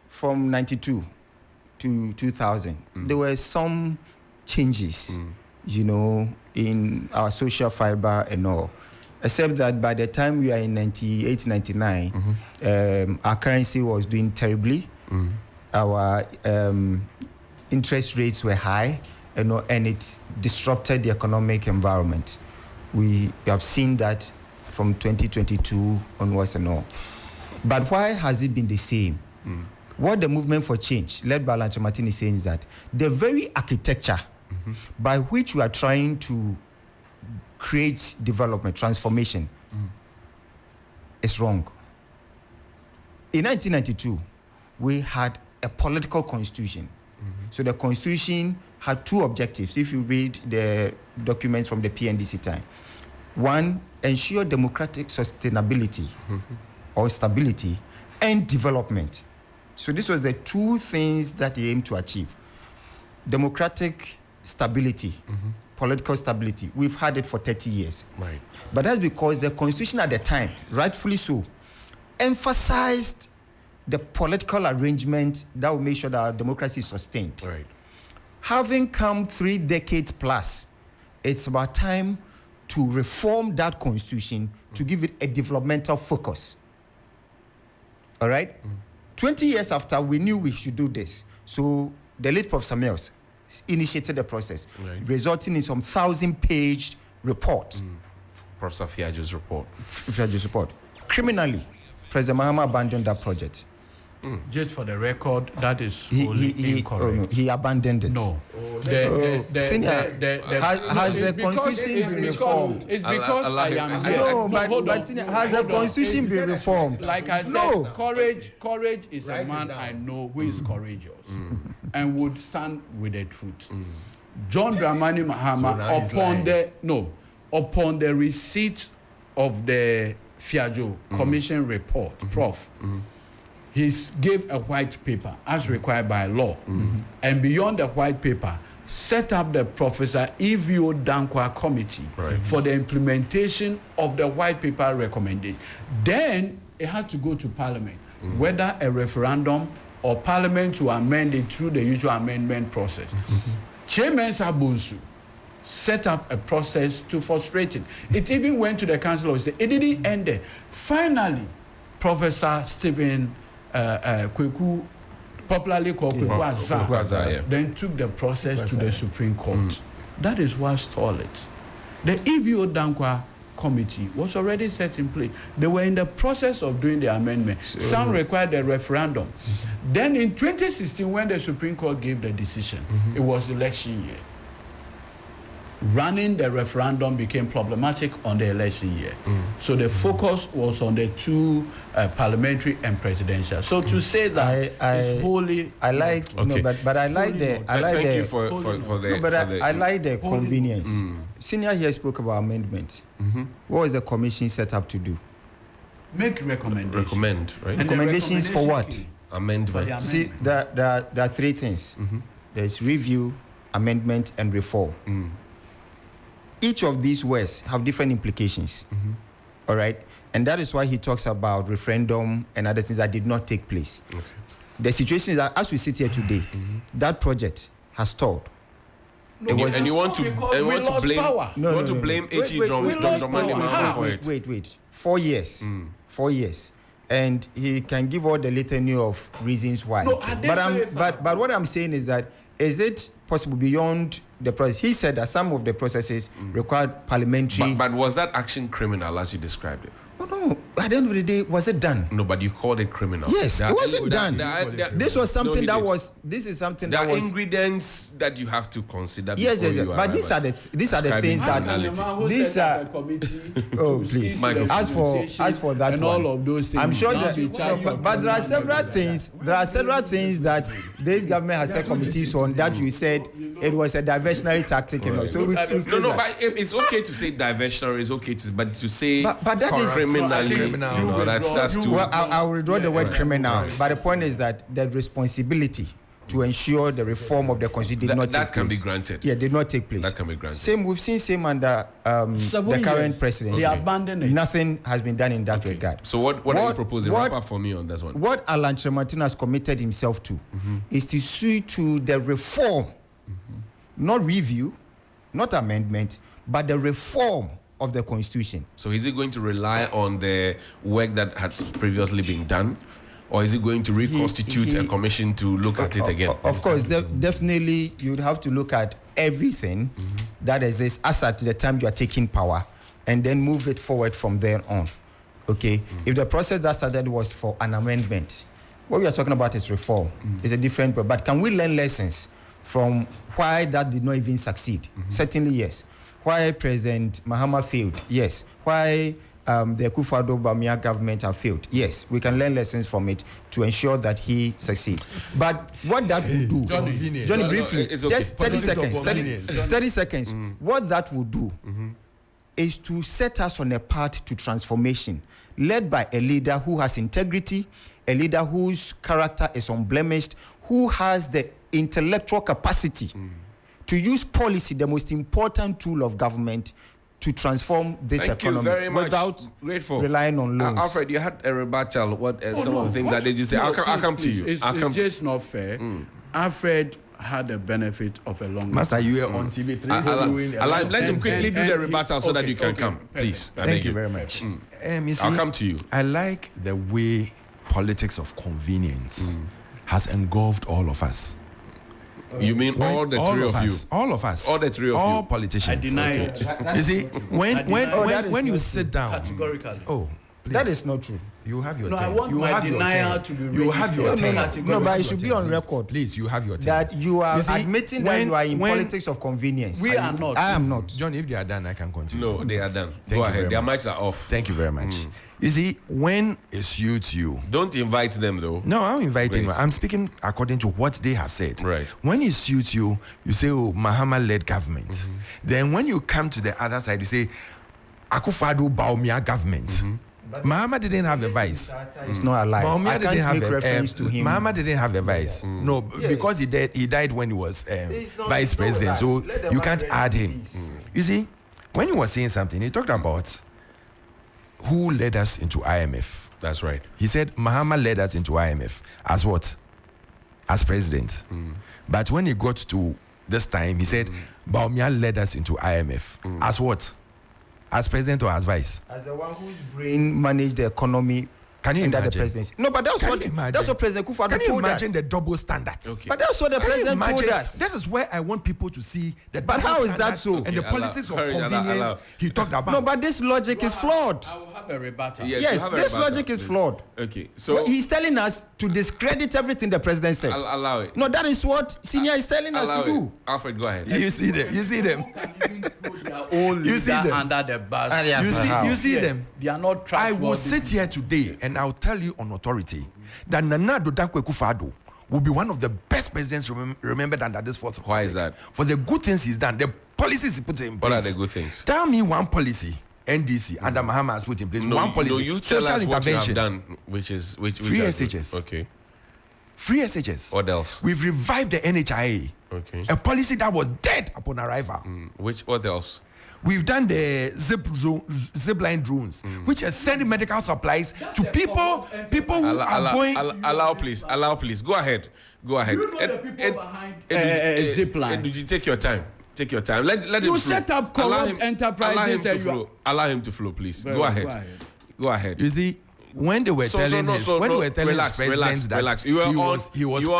S3: from 92 to 2000, there were some changes, in our social fiber and all. Except that by the time we are in 98, 99, our currency was doing terribly. Our interest rates were high, and it disrupted the economic environment. We have seen that from 2022 onwards and all. But why has it been the same? What the movement for change, led by Alan Chairman, is saying is that the very architecture by which we are trying to create development, transformation, is wrong. In 1992, we had a political constitution. So the constitution had two objectives, if you read the documents from the PNDC time. One, ensure democratic sustainability or stability and development. So this was the two things that he aimed to achieve. Democratic stability, political stability. We've had it for 30 years.
S2: Right.
S3: But that's because the constitution at the time, rightfully so, emphasized the political arrangement that will make sure that our democracy is sustained.
S2: Right.
S3: Having come 3 decades plus, it's about time to reform that constitution to give it a developmental focus. All right? 20 years after, we knew we should do this. So the late Professor Mills initiated the process, resulting in some 1,000-page report
S2: Professor Fiajo's report?
S3: Fiajo's report. Criminally, President Mahama abandoned that project.
S5: Just for the record, that is incorrect.
S3: Oh no, he abandoned it.
S5: No.
S3: Has the constitution been reformed?
S5: It's because I am here.
S3: No, but senior, has the constitution been reformed?
S5: Like I said, courage is a man I know who is courageous and would stand with the truth. John Dramani Mahama, upon the receipt of the Fiajo Commission report, Prof. He gave a white paper as required by law, and beyond the white paper, set up the Professor Evio Dankwa Committee for the implementation of the white paper recommendation. Then it had to go to Parliament, whether a referendum or Parliament to amend it through the usual amendment process. Chairman Sabunsu set up a process to frustrate it. It even went to the Council of State. It didn't end there. Finally, Professor Stephen Kweku, popularly called Kweku Azar, then took the process to the Supreme Court. That is what stalled it. The Evio Dankwa Committee was already set in place. They were in the process of doing the amendment. Some required a referendum. Then in 2016, when the Supreme Court gave the decision, it was election year. Running the referendum became problematic on the election year. So the focus was on the two parliamentary and presidential. So to say that is wholly...
S3: I like the convenience. Senior here spoke about amendment. What was the commission set up to do?
S5: Make recommendations.
S2: Recommend, right?
S3: Recommendations for what?
S2: Amendment.
S3: See, there are three things. There's review, amendment, and reform. Each of these words have different implications. All right? And that is why he talks about referendum and other things that did not take place. The situation is that as we sit here today, that project has stalled.
S2: You want to blame H.E. Dramani for it.
S3: Wait. 4 years. 4 years. And he can give all the litany of reasons why. But what I'm saying is that, is it possible beyond the process? He said that some of the processes required parliamentary...
S2: But was that action criminal as you described it?
S3: Oh, no. At the end of the day, was it done?
S2: No, but you called it criminal.
S3: Yes, it wasn't done. This was something that was... This is something that was...
S2: There are ingredients that you have to consider before
S3: yes. But these are the things that... These are... Oh, please. As for that and one, all of those things, I'm sure that... but there are several things. There are several things that this government has set committees on that you said it was a diversionary tactic. So
S2: but it's okay to say diversionary. It's okay to... But to say...
S3: But that is...
S2: criminal. That's too...
S3: Well, I will withdraw the word criminal. But the point is that the responsibility to ensure the reform of the constitution did not take place.
S2: That can be granted.
S3: Yeah, did not take place.
S2: That can be granted.
S3: We've seen under the current presidency.
S5: They abandoned it.
S3: Nothing has been done in that regard.
S2: So what are you proposing? Wrap up for me on this one.
S3: What Alan Tremartin has committed himself to is to see to the reform, not review, not amendment, but the reform of the constitution.
S2: So is it going to rely on the work that has previously been done, or is it going to reconstitute a commission to look at it again?
S3: Of course, definitely you'd have to look at everything that exists as at the time you are taking power and then move it forward from there on. Okay? If the process that started was for an amendment, what we are talking about is reform. It's a different, but can we learn lessons from why that did not even succeed? Certainly, yes. Why President Mahama failed? Yes. Why the Akufo-Addo Bawumia government have failed? Yes. We can learn lessons from it to ensure that he succeeds. But what that will do, Johnny, briefly, just 30 seconds. 30 seconds. What that will do is to set us on a path to transformation, led by a leader who has integrity, a leader whose character is unblemished, who has the intellectual capacity to use policy, the most important tool of government, to transform this economy without relying on loans.
S2: Alfred, you had a rebuttal. Some of the things that you say? I'll come to you.
S5: It's just not fair. Alfred had the benefit of a long...
S1: Master, you were on TV 3.
S2: Let him quickly do the rebuttal so that you can come. Please.
S1: Thank you very much.
S2: I'll come to you.
S1: I like the way politics of convenience has engulfed all of us.
S2: You mean all the three of you?
S1: All of us.
S2: All the three of you?
S1: All politicians.
S5: I deny it.
S1: You see, when you sit down...
S5: Categorically.
S1: Oh, please.
S3: That is not true.
S1: You have your
S5: No,
S1: turn.
S5: I want my denial to be
S1: You have your turn.
S3: No, but it should be on record.
S1: Please, you have your turn.
S3: That you are
S1: see,
S3: admitting that you are in politics of convenience.
S5: We are not.
S3: I am not.
S1: John, if they are done, I can continue.
S2: No, they are done.
S1: Thank
S2: Go
S1: you
S2: ahead.
S1: very
S2: Their
S1: much.
S2: mics are off.
S1: Thank you very much. You see, when it suits you...
S2: Don't invite them, though.
S1: No, I'm inviting
S2: Please.
S1: them. I'm speaking according to what they have said.
S2: Right.
S1: When it suits you, you say, oh, Mahama-led government. Then when you come to the other side, you say, Akufo-Addo Bawumia government. Mahama didn't have a vice.
S3: It's not alive. I can't make reference to him.
S1: Mahama didn't have a vice. No, because he died when he was vice president. So you can't add him. You see, when he was saying something, he talked about who led us into IMF.
S2: That's right.
S1: He said Mahama led us into IMF as what? As president. But when he got to this time, he said Bawumia led us into IMF as what? As president or as vice?
S3: As the one whose brain managed the economy.
S1: Can you
S3: under
S1: imagine?
S3: the presidency? No, but that's what President Akufo-Addo told us.
S1: Can you imagine the double standards?
S2: Okay.
S3: But that's what the president told us.
S1: This is where I want people to see the
S3: But
S1: double
S3: how is that
S1: standards
S3: so?
S1: and the
S2: Okay,
S1: politics of
S2: allow-
S1: convenience
S2: allow.
S1: he talked about.
S3: No, but this logic is flawed.
S5: I will have a rebuttal.
S2: Yes, you
S3: Yes,
S2: have a
S3: this
S2: rebuttal,
S3: logic is
S2: please.
S3: flawed.
S2: Okay, so
S3: But he's telling us to discredit everything the president said.
S2: I'll allow it.
S3: No, that is what Senior is telling us
S2: Allow
S3: to
S2: it.
S3: do.
S2: Alfred, go ahead.
S1: You see them. You see them.
S5: Their own
S1: You see
S5: leader
S1: them.
S5: under the bus.
S3: Yeah.
S1: You see them.
S5: They are not
S1: I
S5: trustworthy.
S1: will sit here today and I'll tell you on authority that Nana Addo Dankwa Akufo-Addo will be one of the best presidents remembered under this fourth.
S2: Why is that?
S1: For the good things he's done, the policies he put in place.
S2: What are the good things?
S1: Tell me one policy NDC under Mahama has put in place.
S2: No,
S1: one policy.
S2: no, you tell
S1: social
S2: us what you have
S1: intervention.
S2: done, which
S1: Free
S2: are good.
S1: SHS.
S2: Okay.
S1: Free SHS.
S2: What else?
S1: We've revived the NHIA.
S2: Okay.
S1: A policy that was dead upon arrival.
S2: What else?
S1: We've done the zip line drones, which are sending medical supplies to people who are going.
S2: Allow, please. Go ahead.
S5: You know the people behind Zipline.
S2: Edudzi, take your time. Take your time. Let him
S5: You
S2: flow.
S5: set up
S2: Allow
S5: corrupt
S2: him-
S5: enterprises
S2: Allow him to
S5: and you are-
S2: flow. Allow him to flow, please.
S5: Very
S2: Go
S5: well,
S2: ahead.
S5: go ahead.
S2: Go ahead.
S1: You see, when they were telling his
S2: relax,
S1: presidents that
S2: relax.
S1: he was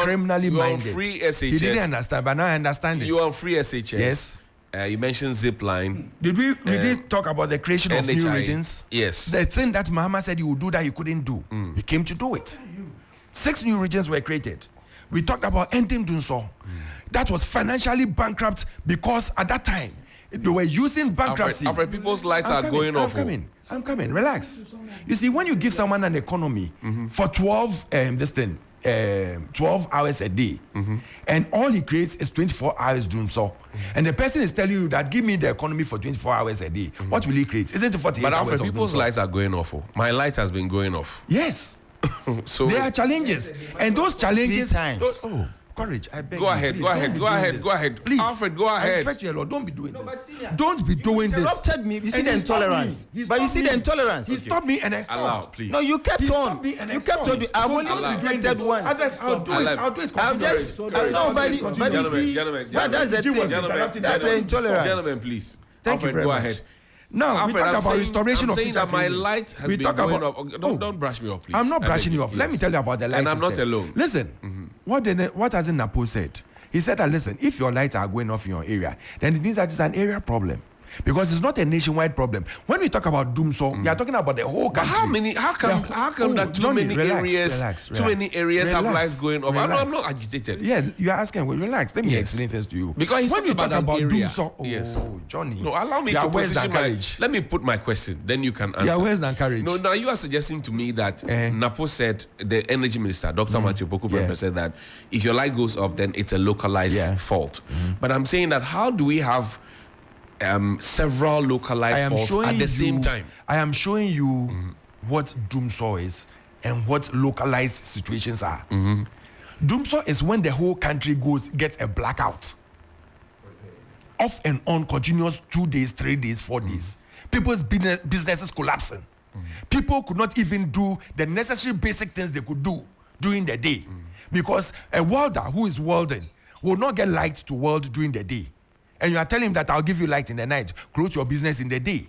S1: criminally
S2: you were on
S1: minded,
S2: free SHS.
S1: he didn't understand, but now I understand it.
S2: You are on free SHS.
S1: Yes.
S2: You mentioned Zipline.
S1: Did we did talk about the creation of new
S2: NHI.
S1: regions?
S2: Yes.
S1: The thing that Mahama said he would do that he couldn't do, he came to do it. 6 new regions were created. We talked about ending Dunso. That was financially bankrupt because at that time they were using bankruptcy.
S2: Alfred, people's lights are going off.
S1: I'm coming. Relax. You see, when you give someone an economy for 12 hours a day, and all he creates is 24 hours doing so, and the person is telling you that give me the economy for 24 hours a day, what will he create? Isn't it 48
S2: But
S1: hours?
S2: Alfred,
S1: of
S2: people's
S1: doing so?
S2: lights are going off. My light has been going off.
S1: Yes.
S2: So
S1: There are challenges, and those challenges.
S3: 3 times.
S1: Courage! I beg.
S2: Go
S1: you,
S2: ahead,
S1: please,
S2: go
S1: don't
S2: ahead,
S1: be
S2: go
S1: doing
S2: ahead,
S1: this.
S2: go ahead.
S1: Please,
S2: Alfred, go
S1: I
S2: ahead.
S1: respect you a lot. Don't be doing this.
S3: Senior,
S1: Don't be doing this.
S3: interrupted me. You see
S1: And
S3: the
S1: he stopped
S3: intolerance.
S1: me. He
S3: But you
S1: stopped
S3: see
S1: me.
S3: the intolerance.
S1: He stopped me and I stopped.
S2: Allow, please.
S3: No, you kept
S1: He
S3: on.
S1: stopped me and I
S3: You kept
S1: stopped.
S3: on. I've only
S2: Allow.
S3: rejected one.
S1: Others, I'll do it.
S2: Allow.
S1: I'll do it.
S3: I've just
S1: Continue.
S3: no, but
S1: Continue.
S3: you see,
S2: Gentlemen,
S3: but that's the
S1: Edudzi was
S3: thing.
S1: interrupting
S3: That's the
S1: gentlemen.
S3: intolerance.
S2: Gentlemen, please.
S1: Thank you
S2: Alfred,
S1: very
S2: go
S1: much.
S2: ahead.
S1: Now we
S2: Alfred,
S1: talk about restoration
S2: I'm
S1: of
S2: saying
S1: teacher
S2: that my
S1: training.
S2: light has
S1: We
S2: been
S1: talk
S2: going
S1: about-
S2: up. Don't brush me off, please.
S1: I'm not
S2: I
S1: brushing
S2: beg
S1: you off. Let me
S2: yes.
S1: tell you about the light
S2: And I'm not
S1: system.
S2: alone.
S1: Listen, what hasn't Napo said? He said that listen, if your lights are going off in your area, then it means that it's an area problem. Because it's not a nationwide problem. When we talk about Doomso, we are talking about the whole
S2: But
S1: country.
S2: how come that too
S1: Johnny,
S2: many
S1: relax,
S2: too many areas have lights going off? I'm
S1: relax.
S2: not agitated.
S1: Yeah, you are asking. Well, relax. Let me
S2: Yes.
S1: explain things to you.
S2: Because he's
S1: when you
S2: talking
S1: talk
S2: about
S1: about
S2: an area.
S1: Doomso,
S2: Yes.
S1: Johnny.
S2: No, allow me
S1: you
S2: to
S1: are worse
S2: position
S1: than
S2: my.
S1: courage.
S2: Let me put my question. Then you can answer.
S1: You are worse than courage.
S2: No, now you are suggesting to me that Napo said, the energy minister, Dr. Matthew Poku said that if your light goes off, then it's a localized fault. But I'm saying that how do we have several localized faults at the same time?
S1: I am showing you what Doomsaw is and what localized situations are. Doomsaw is when the whole country gets a blackout. Off and on, continuous 2 days, 3 days, 4 days. People's businesses collapsing. People could not even do the necessary basic things they could do during the day. Because a welder who is welding will not get light to weld during the day. And you are telling him that I'll give you light in the night, close your business in the day.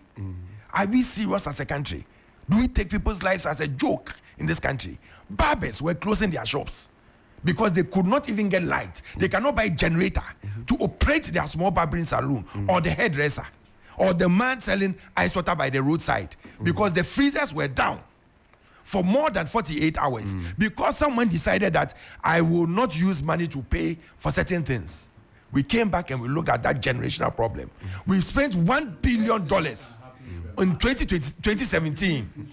S1: Are we serious as a country? Do we take people's lives as a joke in this country? Barbers were closing their shops because they could not even get light. They cannot buy a generator to operate their small barbering salon or the hairdresser or the man selling ice water by the roadside because the freezers were down for more than 48 hours because someone decided that I will not use money to pay for certain things. We came back and we looked at that generational problem. We spent $1 billion in 2017.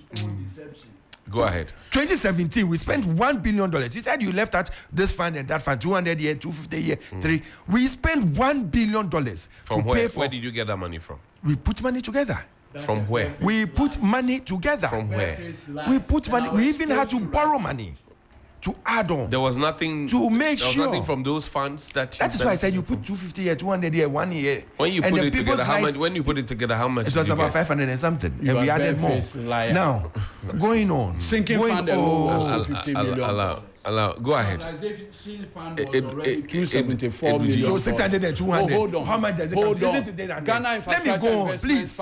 S2: Go ahead.
S1: 2017, we spent $1 billion. You said you left out this fund and that fund, 200 here, 250 here, 3. We spent $1 billion
S2: from
S1: to
S2: where?
S1: pay for.
S2: Where did you get that money from?
S1: We put money together.
S2: From where?
S1: We put money together.
S2: From where?
S1: We put money. We even had to borrow money to add on.
S2: There was nothing
S1: to make
S2: there was
S1: sure.
S2: nothing from those funds that.
S1: That is why I said you put 250 here, 200 here, 1 year.
S2: When you put it together, how much? When you put it together, how much?
S1: It was about 500 and something, and we added more. Now, going on,
S5: sinking fund alone was 250 million.
S2: Allow. Go ahead.
S1: So 600 and 200.
S5: Hold on.
S1: How much does it
S5: Hold
S1: come?
S5: on. Let
S1: me go on, please.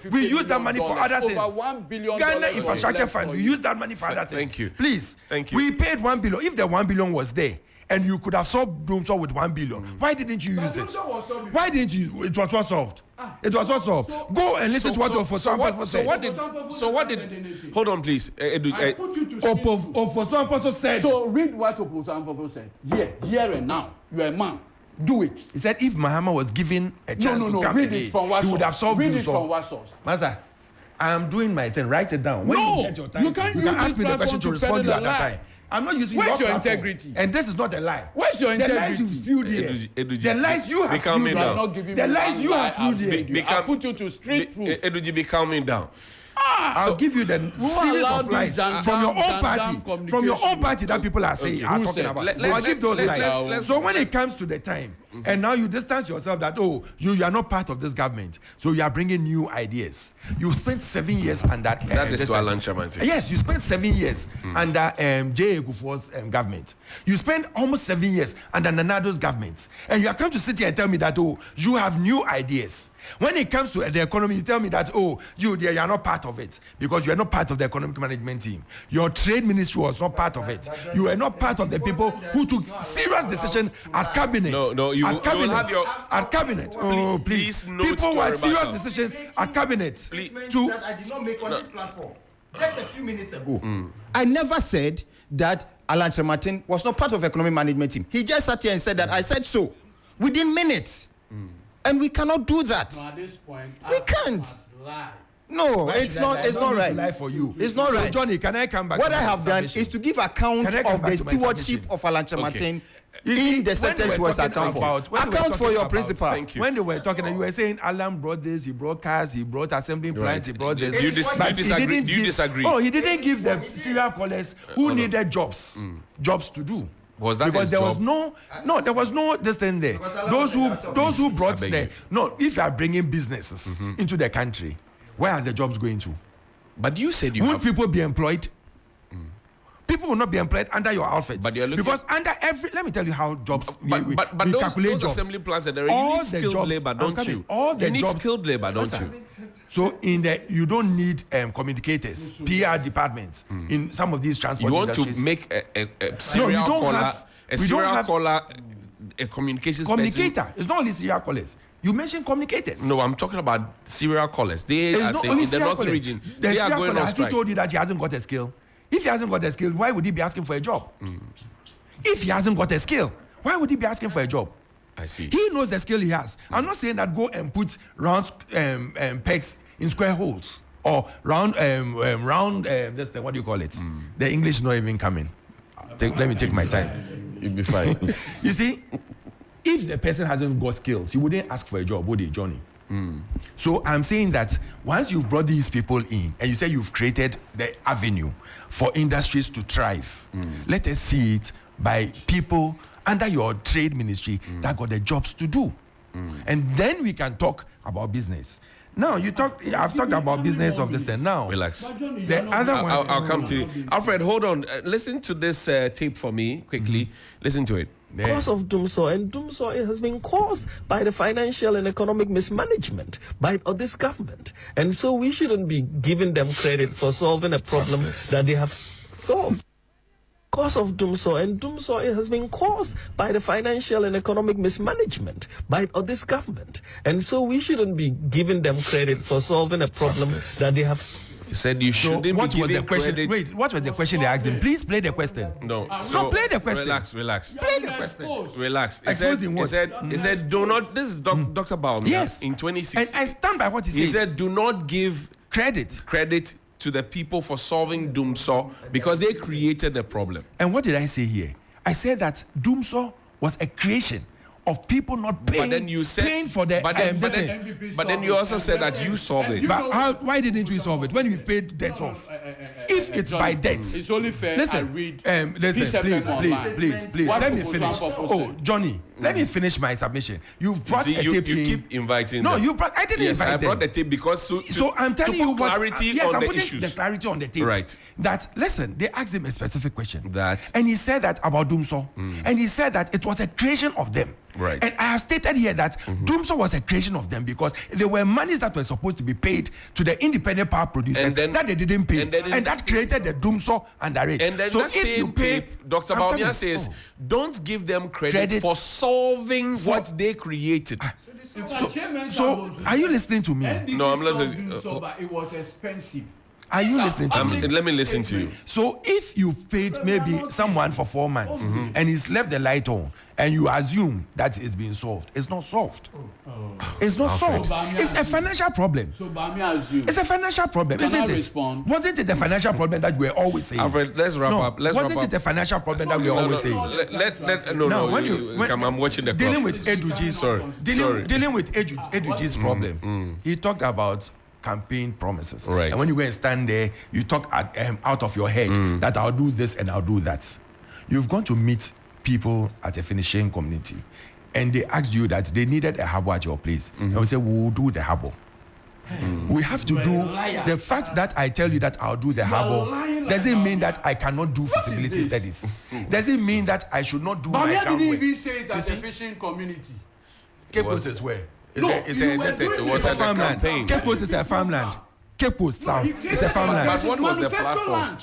S1: We use that money for other things.
S5: Over $1 billion.
S1: Ghana Infrastructure Fund. We use that money for other things.
S2: Thank you.
S1: Please.
S2: Thank you.
S1: We paid $1 billion. If the $1 billion was there, and you could have solved Domso with $1 billion. Why didn't you use it? Why didn't you? It was not solved. It was not solved. Go and listen to what Ofoso said.
S2: So what did? Hold on, please.
S1: Ofoso said.
S5: So read what Ofoso said. Here and now, you are a man. Do it.
S1: He said if Mahama was given a chance to come
S5: read
S1: again,
S5: it from what
S1: he would have solved
S5: Read it
S1: Domso.
S5: from what source?
S1: Master, I am doing my thing. Write it down. When you get your time,
S5: you can't
S1: ask me the question to respond to you at that time. I'm not using
S5: Where's
S1: your
S5: your
S1: platform.
S5: integrity?
S1: And this is not a lie.
S5: Where's your integrity?
S1: The lies you've spewed here.
S2: Edudzi,
S1: The lies you have spewed
S2: calming
S1: here.
S2: down.
S1: The lies you have spewed here.
S5: I'll put you to street proof.
S2: Edudzi, be calming down.
S1: I'll give you the series of lies from your own party. From your own party that people are saying, are talking about. I'll give those lies. So when it comes to the time, and now you distance yourself that, you are not part of this government. So you are bringing new ideas. You spent 7 years under...
S2: That is to Alan Chamanti.
S1: Yes, you spent 7 years under J. Ekufuor's government. You spent almost 7 years under Nanado's government. And you are come to sit here and tell me that, you have new ideas. When it comes to the economy, you tell me that, you are not part of it because you are not part of the economic management team. Your trade ministry was not part of it. You are not part of the people who took serious decisions at cabinet.
S2: You will have your...
S1: At cabinet. Please. People who had serious decisions at cabinet.
S3: That I did not make on this platform. Just a few minutes ago. I never said that Alan Chamanti was not part of the economic management team. He just sat here and said that I said so within minutes. And we cannot do that.
S5: No, at this point,
S3: we can't. No, it's not right.
S1: Lie for you.
S3: It's not right.
S1: Johnny, can I come back?
S3: What I have done is to give account of the stewardship of Alan Chamanti in the sentence was account for. Account for your principal.
S1: When they were talking, you were saying Alan brought this, he brought cars, he brought assembling plants, he brought this.
S2: Do you disagree?
S1: Oh, he didn't give the serial callers who needed jobs to do.
S2: Was that
S1: because
S2: his
S1: there
S2: job?
S1: was no this thing there. Those who brought there. No, if you are bringing businesses into the country, where are the jobs going to?
S2: But you said you
S1: would people be employed? People will not be employed under your Alfred.
S2: But you're looking
S1: because under every, let me tell you how jobs we
S2: those
S1: calculate jobs.
S2: Assembly plants are there. You need skilled labor, don't you? You need skilled labor, don't you?
S1: So you don't need communicators, PR departments in some of these transport industries.
S2: You want to make a serial caller, a communications
S1: communicator.
S2: person.
S1: It's not only serial callers. You mentioned communicators.
S2: No, I'm talking about serial callers. They are saying in the northern region, they are going on strike.
S1: Has he told you that he hasn't got a skill? If he hasn't got a skill, why would he be asking for a job? If he hasn't got a skill, why would he be asking for a job?
S2: I see.
S1: He knows the skill he has. I'm not saying that go and put round pegs in square holes or round this thing, what do you call it? The English is not even coming. Let me take my time.
S2: You'll be fine.
S1: You see, if the person hasn't got skills, he wouldn't ask for a job, would he, Johnny? So I'm saying that once you've brought these people in and you say you've created the avenue for industries to thrive, let us see it by people under your trade ministry that got the jobs to do. And then we can talk about business. Now I've talked about business of this thing. Now
S2: relax.
S1: The other one,
S2: I'll come to you. Alfred, hold on. Listen to this tape for me quickly. Listen to it.
S6: Because of Domso, and Domso has been caused by the financial and economic mismanagement of this government, and so we shouldn't be giving them credit for solving a problem that they have solved. cause of Dumso, and Dumso it has been caused by the financial and economic mismanagement by this government. And so we shouldn't be giving them credit for solving a problem that they have.
S2: You said you shouldn't be giving credit.
S1: Wait, what was the question they asked him? Please play the question.
S2: No,
S1: play the question.
S2: Relax.
S1: Play the question.
S2: Relax. He said, do not. This is Dr. Baumia.
S1: Yes.
S2: In 2016.
S1: And I stand by what he says.
S2: He said, do not give
S1: credit
S2: to the people for solving Dumso because they created the problem.
S1: And what did I say here? I said that Dumso was a creation of people not paying,
S2: but then you said,
S1: paying for the
S2: but then you also said that you solved it.
S1: But why didn't we solve it when we've paid debts off? If it's by debt,
S5: it's only fair.
S1: Listen, please. Let me finish. Oh, Johnny, let me finish my submission. You've brought a tape.
S2: You keep inviting.
S1: No,
S2: them.
S1: I didn't invite them.
S2: I brought the tape because
S1: so I'm telling you what.
S2: Clarity
S1: yes,
S2: on
S1: I'm
S2: the
S1: putting
S2: issues.
S1: the clarity on the tape.
S2: Right.
S1: That listen, they asked him a specific question.
S2: That.
S1: And he said that about Dumso, and he said that it was a creation of them.
S2: Right.
S1: And I have stated here that Dumso was a creation of them because there were monies that were supposed to be paid to the independent power producers that they didn't pay. And that created the Dumso underrate.
S2: And then
S1: so
S2: that same tape, Dr. Baumia says, don't give them credit for solving what they created.
S1: So are you listening to me?
S5: No, I'm listening. But it was expensive.
S1: Are you listening to me?
S2: Let me listen to you.
S1: So if you've paid maybe someone for 4 months and he's left the light on and you assume that it's been solved, it's not solved. It's not solved. It's a financial problem.
S5: So Bamia assumes.
S1: It's a financial problem, isn't it?
S5: Respond?
S1: Wasn't it the financial problem that we're always saying?
S2: Alfred, let's wrap up.
S1: Wasn't it the financial problem that we're always saying?
S2: I'm watching the
S1: dealing with Edudzi's dealing with Edudzi's problem. He talked about campaign promises.
S2: Right.
S1: And when you go and stand there, you talk out of your head that I'll do this and I'll do that. You've gone to meet people at a finishing community and they asked you that they needed a harbour at your place. And we say, we'll do the harbour. We have to do the fact that I tell you that I'll do the harbour doesn't mean that I cannot do feasibility studies. Doesn't mean that I should not do my groundwork.
S5: Bamia didn't even say it as a fishing community.
S1: Cape Coast is where?
S5: It was
S2: a farmland.
S1: Cape Coast is a farmland. Cape Coast South is a farmland.
S2: But what was the platform?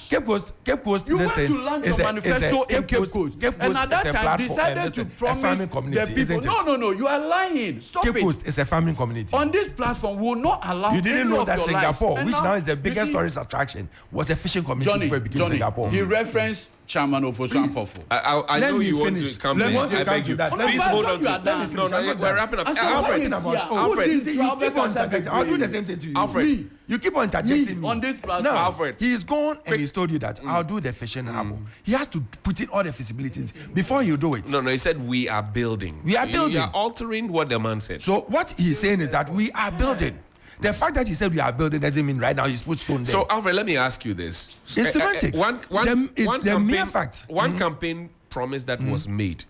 S1: Cape Coast,
S5: you went to launch a manifesto in Cape Coast. And at that time, decided to promise the people. No, you are lying. Stop it.
S1: Cape Coast is a farming community.
S5: On this platform, we will not allow
S1: you didn't know that Singapore, which now is the biggest
S5: see,
S1: tourist attraction, was a fishing community before it became Singapore.
S5: He referenced Chairman of Osuampofo.
S2: I know you want to come in. I beg you. Please hold on to
S5: No,
S2: we're wrapping up.
S5: Alfred,
S1: you keep on interjecting. I'll do the same thing to you.
S2: Alfred,
S1: you keep on interjecting me.
S5: On this platform.
S1: Now,
S2: Alfred,
S1: he's gone and he's told you that I'll do the fishing harbour. He has to put in all the feasibilities before you do it.
S2: No, he said we are building.
S1: We are building.
S2: You are altering what the man said.
S1: So what he's saying is that we are building. The fact that he said we are building doesn't mean right now he's put stone there.
S2: So, Alfred, let me ask you this.
S1: It's semantics.
S2: One campaign promise that was made.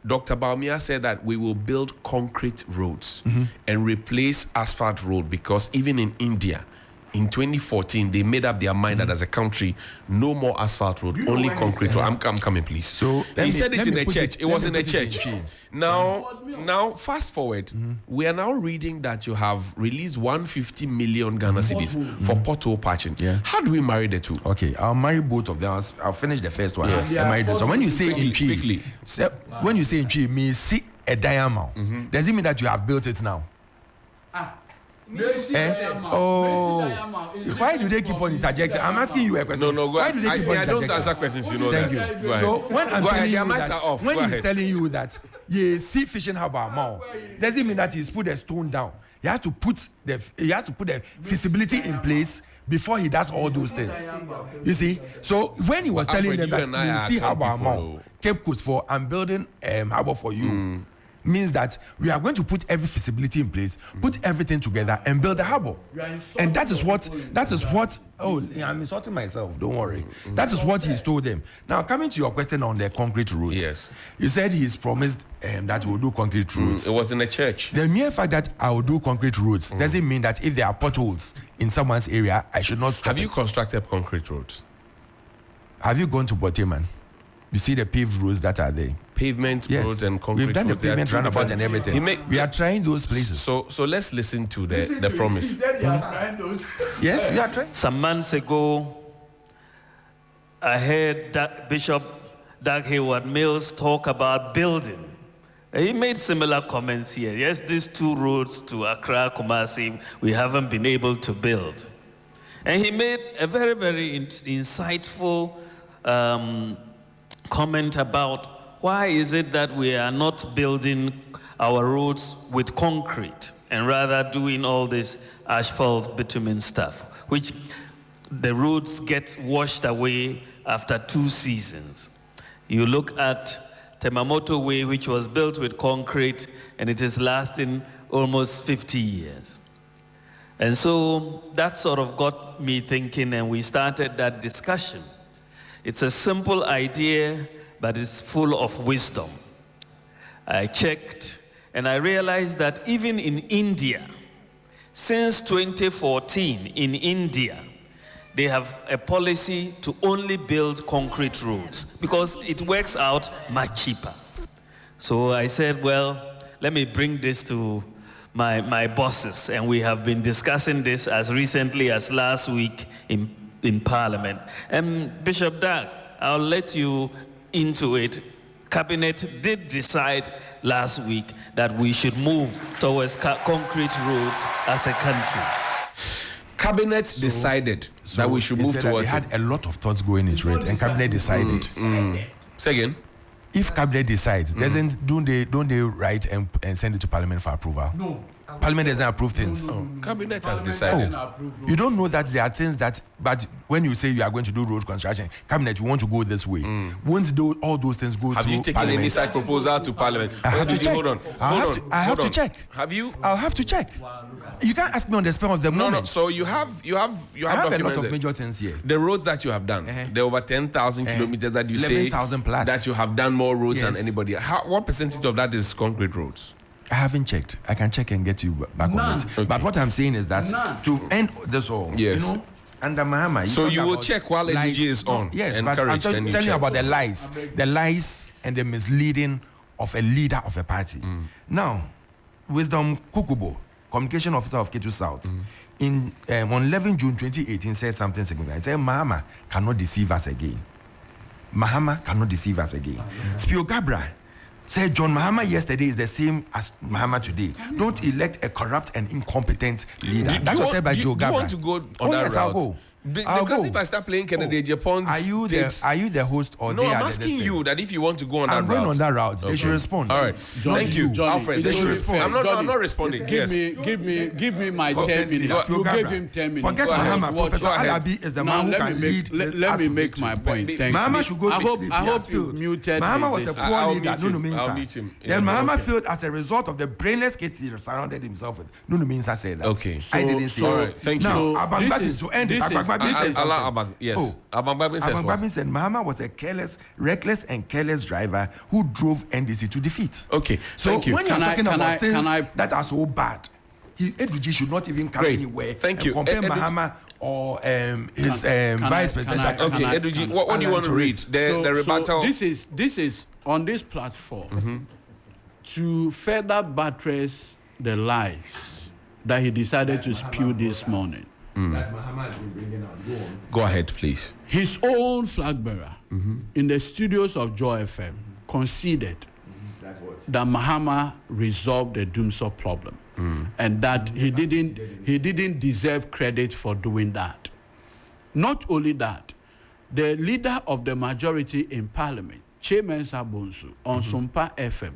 S2: Dr. Baumia said that we will build concrete roads and replace asphalt road because even in India, in 2014, they made up their mind that as a country, no more asphalt road, only concrete road. I'm coming, please.
S1: So
S2: he said it in a church. It was in a church. Now, fast forward. We are now reading that you have released 150 million Ghana cedis for pothole patching.
S1: Yeah.
S2: How do we marry the two?
S1: Okay, I'll marry both of them. I'll finish the first one.
S2: Yes.
S1: I'll marry them. So when you say
S2: quickly.
S1: when you say in tree, me see a diamond. Does it mean that you have built it now? Why do they keep on interjecting? I'm asking you a question.
S2: No,
S1: why do they keep on interjecting?
S2: I don't answer questions, you know.
S1: Thank
S2: that.
S1: you. So when I'm telling you that, when
S2: he's
S1: telling you that you see fishing harbour now, doesn't mean that he's put the stone down. He has to put the feasibility in place before he does all those things. You see? So when he was telling them that you see harbour now, Cape Coast for I'm building harbour for you. Means that we are going to put every feasibility in place, put everything together and build a harbour. And that is what I'm insulting myself, don't worry. That is what he's told them. Now coming to your question on the concrete roads.
S2: Yes.
S1: You said he's promised that we'll do concrete roads.
S2: It was in a church.
S1: The mere fact that I will do concrete roads doesn't mean that if there are potholes in someone's area, I should not stop
S2: Have you constructed concrete roads?
S1: Have you gone to Boteman? You see the paved roads that are there.
S2: Pavement roads and concrete
S1: roads. We've done the pavement roundabout and everything. We are trying those places.
S2: So let's listen to the promise.
S1: Yes, we are trying.
S7: Some months ago, I heard that Bishop
S4: Doug Hayward Mills talk about building. He made similar comments here. Yes, these 2 roads to Accra, Kumasi, we haven't been able to build. And he made a very, very insightful comment about why is it that we are not building our roads with concrete and rather doing all this asphalt bitumen stuff, which the roads get washed away after 2 seasons. You look at Temamoto Way, which was built with concrete, and it is lasting almost 50 years. And so that sort of got me thinking, and we started that discussion. It's a simple idea, but it's full of wisdom. I checked, and I realized that even in India, since 2014 in India, they have a policy to only build concrete roads because it works out much cheaper. So I said, well, let me bring this to my bosses, and we have been discussing this as recently as last week in Parliament. And Bishop Doug, I'll let you into it. Cabinet did decide last week that we should move towards concrete roads as a country.
S2: Cabinet decided that we should move towards
S1: it. They had a lot of thoughts going into it, and Cabinet decided.
S2: Say again.
S1: If Cabinet decides, don't they write and send it to Parliament for approval?
S5: No.
S1: Parliament doesn't approve things.
S2: No. Cabinet has decided.
S1: You don't know that there are things that, but when you say you are going to do road construction, Cabinet, you want to go this way. Once all those things go
S2: have
S1: through
S2: you taken
S1: Parliament,
S2: any such proposal to Parliament?
S1: I have to check.
S2: Hold on.
S1: I have to check.
S2: Have you?
S1: I'll have to check. You can't ask me on the spur of the moment.
S2: No. So you have
S1: I have a lot of
S2: documented
S1: major things here.
S2: the roads that you have done. There are over 10,000 kilometers that you say
S1: 11,000 plus
S2: that you have done more roads than
S1: Yes.
S2: anybody. What percentage of that is concrete roads?
S1: I haven't checked. I can check and get you back on it.
S2: Okay.
S1: But what I'm saying is that to end this all,
S2: Yes.
S1: you know, under Mahama,
S2: So you will check while Edudzi is on.
S1: Yes, but I'm telling you about the lies and the misleading of a leader of a party. Now, Wisdom Kukubo, communication officer of Ketu South, on 11 June 2018 said something significant. He said Mahama cannot deceive us again. Mahama cannot deceive us again. Spio Gabra said John Mahama yesterday is the same as Mahama today. Don't elect a corrupt and incompetent leader. That was said by Joe Gabra.
S2: Do you want to go on that
S1: yes,
S2: route?
S1: I'll go.
S2: Because if I start playing Kennedy Japan's
S1: are you the host or
S2: no,
S1: they
S2: I'm
S1: are
S2: asking
S1: the
S2: you that if you want to go on
S1: I'm
S2: that route.
S1: going on that route. They should respond.
S2: All right. Thank you,
S5: Johnny,
S2: Alfred. They should respond. I'm not responding.
S5: Give me my 10 minutes. You give him 10 minutes.
S1: Forget Mahama. Professor Alabi is the man who can lead.
S5: Let me make my point. Thank
S1: Mahama
S5: you.
S1: should go to sleep.
S5: I hope you muted.
S1: Mahama was a poor leader.
S2: I'll meet him.
S1: Then Mahama failed as a result of the brainless kids he surrounded himself with. Nunu Mensah said that.
S2: Okay.
S1: I didn't say
S2: all
S1: that.
S2: right. Thank you.
S1: Now, Abangbabi, to end it, Abangbabi said something.
S2: Yes. Abangbabi
S1: said Mahama was a reckless and careless driver who drove NDC to defeat.
S2: Okay.
S1: So
S2: Thank you.
S1: when you're talking about things that are so bad, Edudzi should not even come anywhere.
S2: Thank you.
S1: Compare Mahama or his vice presidential.
S2: Okay, Edudzi, what do you want to read? The rebuttal.
S5: So this is on this platform to further buttress the lies that he decided to spew this morning.
S1: That Mahama has been bringing out.
S2: Go ahead, please.
S5: His own flag bearer in the studios of Joy FM conceded that Mahama resolved the Dumsor problem and that he didn't deserve credit for doing that. Not only that, the leader of the majority in Parliament, Chairman Sabonsu, on Sumpa FM,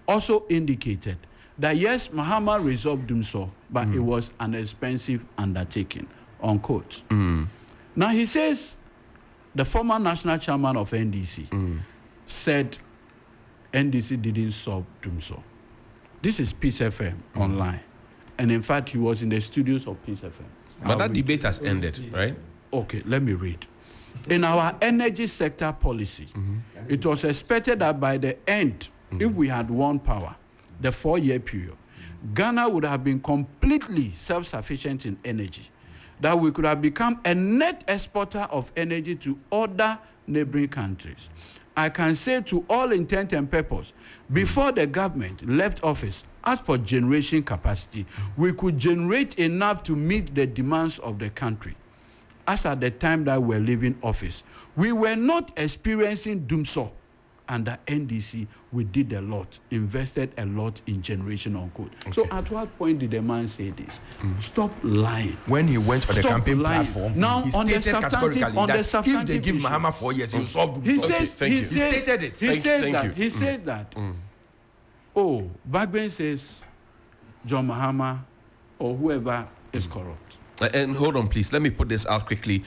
S5: also indicated that yes, Mahama resolved Dumsor, but it was an expensive undertaking, unquote. Now he says the former national chairman of NDC said NDC didn't solve Dumsor. This is Peace FM online. And in fact, he was in the studios of Peace FM.
S2: But that debate has ended, right?
S5: Okay, let me read. In our energy sector policy, it was expected that by the end, if we had won power, the 4-year period, Ghana would have been completely self-sufficient in energy, that we could have become a net exporter of energy to other neighboring countries. I can say to all intent and purpose, before the government left office, as for generation capacity, we could generate enough to meet the demands of the country. as at the time that we're leaving office, we were not experiencing doomsaw under NDC. We did a lot, invested a lot in generation on code. Okay. So at what point did the man say this? Stop lying.
S1: When he went on the campaign platform,
S5: now
S1: he
S5: on the
S1: stated categorically that if they give
S5: issues,
S1: Mahama 4 years, he will solve
S5: he
S1: doomsaw.
S5: says, he stated it. He said that. Oh, Bagbin says John Mahama or whoever is corrupt.
S2: And hold on, please. Let me put this out quickly.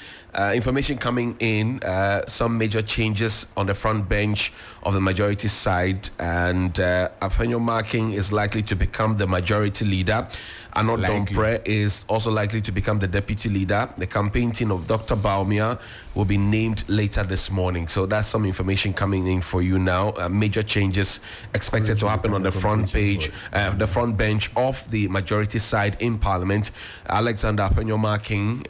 S2: Information coming in, some major changes on the front bench of the majority side, and Aphenyo Marking is likely to become the majority leader. Arnold Dompre is also likely to become the deputy leader. The campaign team of Dr. Baumia will be named later this morning. So that's some information coming in for you now. Major changes expected to happen on the front page, the front bench of the majority side in Parliament. Alexander Aphenyo Marking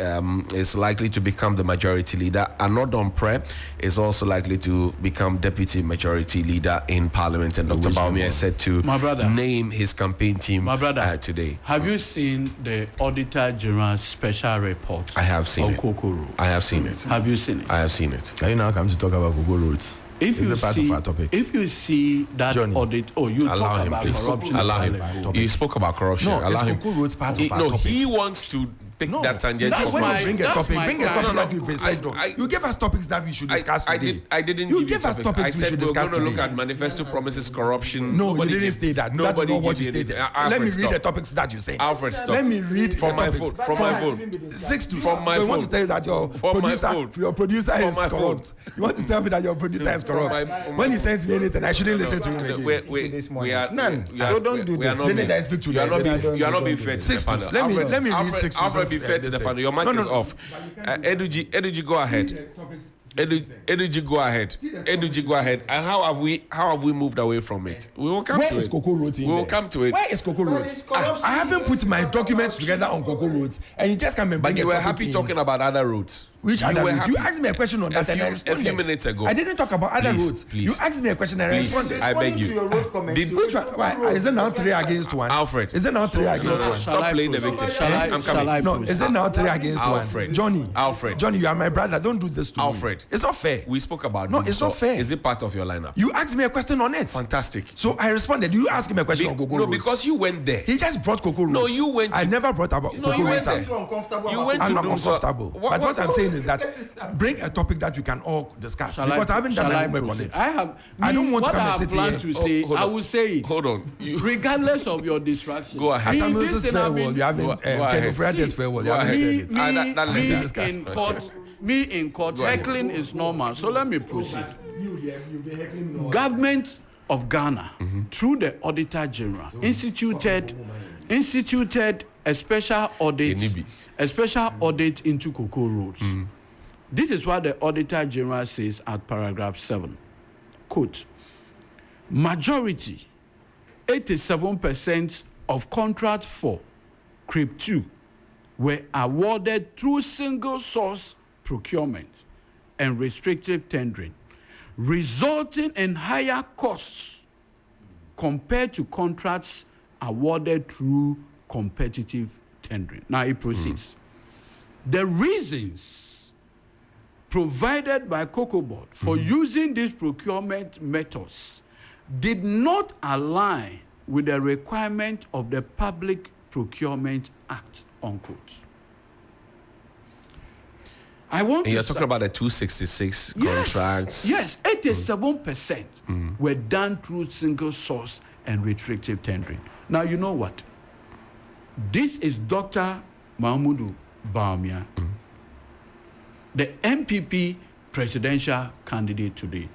S2: is likely to become the majority leader. Arnold Dompre is also likely to become deputy majority leader in Parliament. And Dr. Baumia is said to name his campaign team today.
S5: Have you seen the Auditor General's special report?
S2: I have seen
S5: on
S2: it.
S5: Cocoa Road?
S2: I have seen it.
S5: Have you seen it?
S2: I have seen it.
S1: Can you now come to talk about Cocoa Roads?
S5: If
S1: it's
S5: you
S1: a part
S5: see,
S1: of our topic.
S5: If you see that audit, you
S2: allow
S5: talk
S2: him,
S5: about
S2: please.
S5: corruption.
S2: Allow him. You spoke about corruption.
S1: No,
S2: allow him.
S1: Cocoa Roads part of our topic.
S2: He wants to pick that tangent.
S1: That's when you bring a topic. Bring a topic that you've said. You gave us topics that we should discuss today.
S2: I didn't
S1: you
S2: give you
S1: us topics
S2: I said
S1: we should
S2: we're
S1: discuss
S2: going to
S1: today.
S2: look at manifesto promises, corruption.
S1: No, you didn't say that. That's not what you stated. Let me read the topics that you said.
S2: Alfred, stop.
S1: Let me read
S2: from my phone. From my phone.
S1: 6 to
S2: from my
S1: so
S2: phone.
S1: you want to tell you that your producer is corrupt. You want to tell me that your producer is corrupt. When he sends me anything, I shouldn't listen to him again.
S2: We are
S1: none. So don't do this.
S2: You are not being fair to the panel.
S1: Let me read 6 to
S2: Alfred, be fair to the panel. Your mic is off. Edudzi, go ahead. Edudzi, go ahead. Edudzi, go ahead. And how have we moved away from it? We will come to it.
S1: Where is Cocoa Roads in
S2: We will
S1: there?
S2: come to it.
S1: Where is Cocoa Roads? I haven't put my documents together on Cocoa Roads, and you just come and bring
S2: But you were happy talking about other roads.
S1: Which other roads? You asked me a question on that, and I
S2: a
S1: responded.
S2: few minutes ago.
S1: I didn't talk about other roads.
S2: Please.
S1: You asked me a question, and I responded.
S2: I beg you.
S1: Which one? Why? Is it now 3 against 1?
S2: Alfred.
S1: Is it now 3 against 1?
S2: Stop playing the victim. I'm coming.
S1: No, is it now 3 against 1?
S2: Alfred.
S1: Johnny.
S2: Alfred.
S1: Johnny, you are my brother. Don't do this to me.
S2: Alfred.
S1: It's not fair.
S2: We spoke about
S1: No, it's not fair.
S2: Is it part of your lineup?
S1: You asked me a question on it.
S2: Fantastic.
S1: So I responded. You asked me a question on Cocoa Roads.
S2: No, because you went there.
S1: He just brought Cocoa Roads.
S2: No, you went.
S1: I never brought about
S2: No,
S1: Cocoa
S2: you
S1: Roads.
S2: went there. You went
S1: I'm
S2: to
S1: not
S2: do
S1: uncomfortable. But what I'm saying is that bring a topic that we can all discuss. Because I haven't done my homework on it.
S5: I don't want to come and sit here. To say, I will say it.
S2: Hold on.
S5: Regardless of your distraction.
S2: Go ahead.
S1: Atamil's farewell. You haven't. Kevin farewell. You haven't said it.
S5: Me in court, heckling is normal. So let me proceed. Government of Ghana, through the Auditor General, instituted a special audit into Cocoa Roads. This is what the Auditor General says at paragraph 7. Quote, majority, 87% of contract 4, CRIP 2, were awarded through single source procurement and restrictive tendering, resulting in higher costs compared to contracts awarded through competitive tendering. Now it proceeds. The reasons provided by Cocoa Board for using these procurement methods did not align with the requirement of the Public Procurement Act, unquote.
S2: You're talking about the 266 contracts.
S5: Yes, 87% were done through single source and restrictive tendering. Now, you know what? This is Dr. Mahmoud Baumia, the MPP presidential candidate today.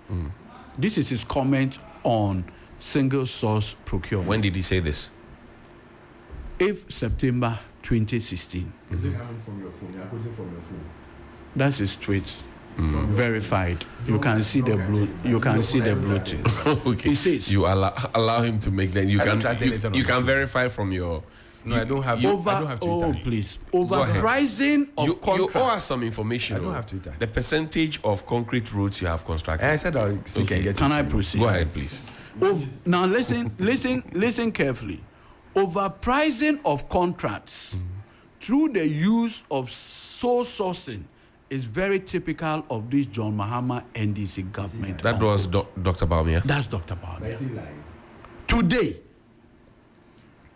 S5: This is his comment on single source procurement.
S2: When did he say this?
S5: 8th September 2016.
S1: Is it coming from your phone? You're quoting from your phone.
S5: That's his tweets. Verified. You can see the blue. You can see the blue tick.
S2: Okay.
S5: He says
S2: you allow him to make that. You can verify from your.
S1: No, I don't have. I don't have Twitter.
S5: Oh, please. Overpricing of contract.
S2: You owe us some information.
S1: I don't have Twitter.
S2: The percentage of concrete roads you have constructed.
S1: I said I'll see can get.
S5: Can I proceed?
S2: Go ahead, please.
S5: Now listen carefully. Overpricing of contracts through the use of sole sourcing is very typical of this John Mahama NDC government.
S2: That was Dr. Bawumia.
S5: That's Dr. Bawumia. Today,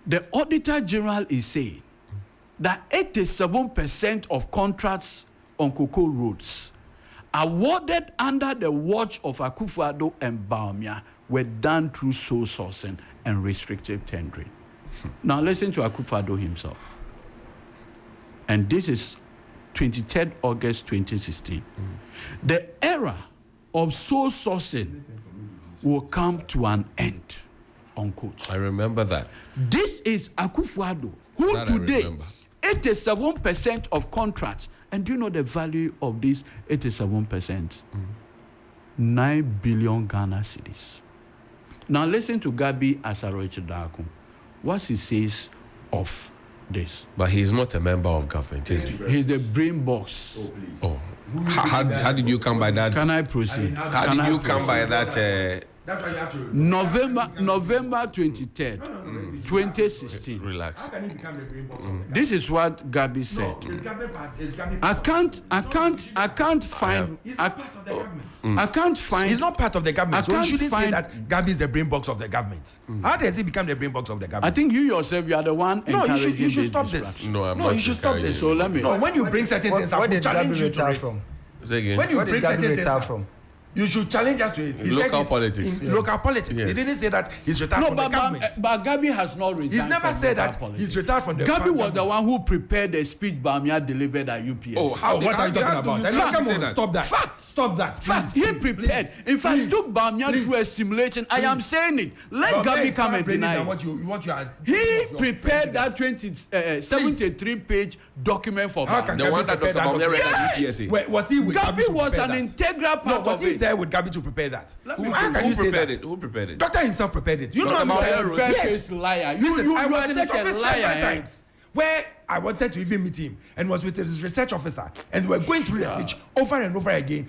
S5: the Auditor General is saying that 87% of contracts on cocoa roads awarded under the watch of Akufo-Addo and Bawumia were done through sole sourcing and restrictive tendering. Now listen to Akufo-Addo himself. And this is 23rd August 2016. The era of sole sourcing will come to an end, unquote.
S2: I remember that.
S5: This is Akufo-Addo, who
S2: That
S5: today, 87% of contracts, and do you know the value of these 87%? 9 billion Ghana cedis. Now listen to Gabi Asaro-Ichidaku, what he says of this.
S2: But he's not a member of government, is he?
S5: He's the brain box.
S1: Oh, please.
S2: Oh. How did you come by that?
S5: Can I proceed?
S2: How did you come by that?
S1: That's why you have to.
S5: November 23rd, 2016.
S2: Relax.
S1: How can you become the brain box of the
S5: This is what Gabi said.
S1: It's government part. It's government
S5: I
S1: part.
S5: can't find.
S1: He's not part of the government.
S5: I can't find.
S7: He's not part of the government, so you
S5: can't
S7: shouldn't say
S5: find-
S7: that Gabi is the brain box of the government. How does he become the brain box of the government?
S5: I think you yourself, you are the one
S7: no,
S5: encouraging
S7: you should
S5: this
S7: stop this.
S5: distraction.
S2: No, I'm
S7: no,
S2: not
S7: you should stop
S2: encouraging
S7: this.
S5: So let me.
S7: No, when you bring certain things up,
S3: What
S7: we
S3: did
S7: challenge
S3: Gabi
S7: you to
S3: retire
S7: it.
S3: from?
S2: Say again.
S7: When you
S3: What did
S7: bring
S3: Gabi
S7: certain things
S3: retire
S7: up,
S3: from?
S7: you should challenge us to it. He
S2: Local
S7: said he's
S2: politics.
S7: in local politics.
S2: Yes.
S7: He didn't say that he's retired
S5: No,
S7: from the
S5: but
S7: government.
S5: Gabi has not resigned.
S7: He's never
S5: from
S7: said
S5: local
S7: that
S5: politics.
S7: he's retired from the
S5: Gabi was
S7: government.
S5: the one who prepared the speech Bawumia delivered at UPS.
S2: Oh, how
S7: What are you talking about?
S2: Fact.
S7: Come on, stop that.
S5: Fact.
S7: Stop that.
S5: Fact,
S7: Please,
S5: he
S7: please,
S5: prepared.
S7: please,
S5: In fact,
S7: please,
S5: took Bawumia
S7: please.
S5: through a simulation. I am saying it. Let
S7: Your
S5: Gabi
S7: face
S5: come
S7: far
S5: and
S7: brainy
S5: deny
S7: than
S5: it.
S7: what you are.
S5: He prepared that 73-page document for
S7: How can
S5: Bawumia.
S2: The one that
S7: Gabi
S2: Dr.
S7: prepare
S2: Bawumia read at
S5: Yes!
S2: UPSA.
S7: Was he with
S5: Gabi
S7: to
S5: was
S7: prepare
S5: an
S7: that?
S5: integral
S7: No,
S5: part
S7: was
S5: of
S7: he
S5: it.
S7: there with Gabi to prepare that? How can
S2: Who
S7: you say
S2: prepared
S7: that?
S2: it? Who prepared it?
S7: Doctor himself prepared it. You
S2: Dr.
S7: know
S2: Bawumia
S7: I'm
S2: wrote it.
S5: Yes. Liar.
S7: Listen, I
S5: you
S7: was
S5: are
S7: in his
S5: such a
S7: office
S5: liar.
S7: several times where I wanted to even meet him and was with his research officer and we were going through the speech over and over again,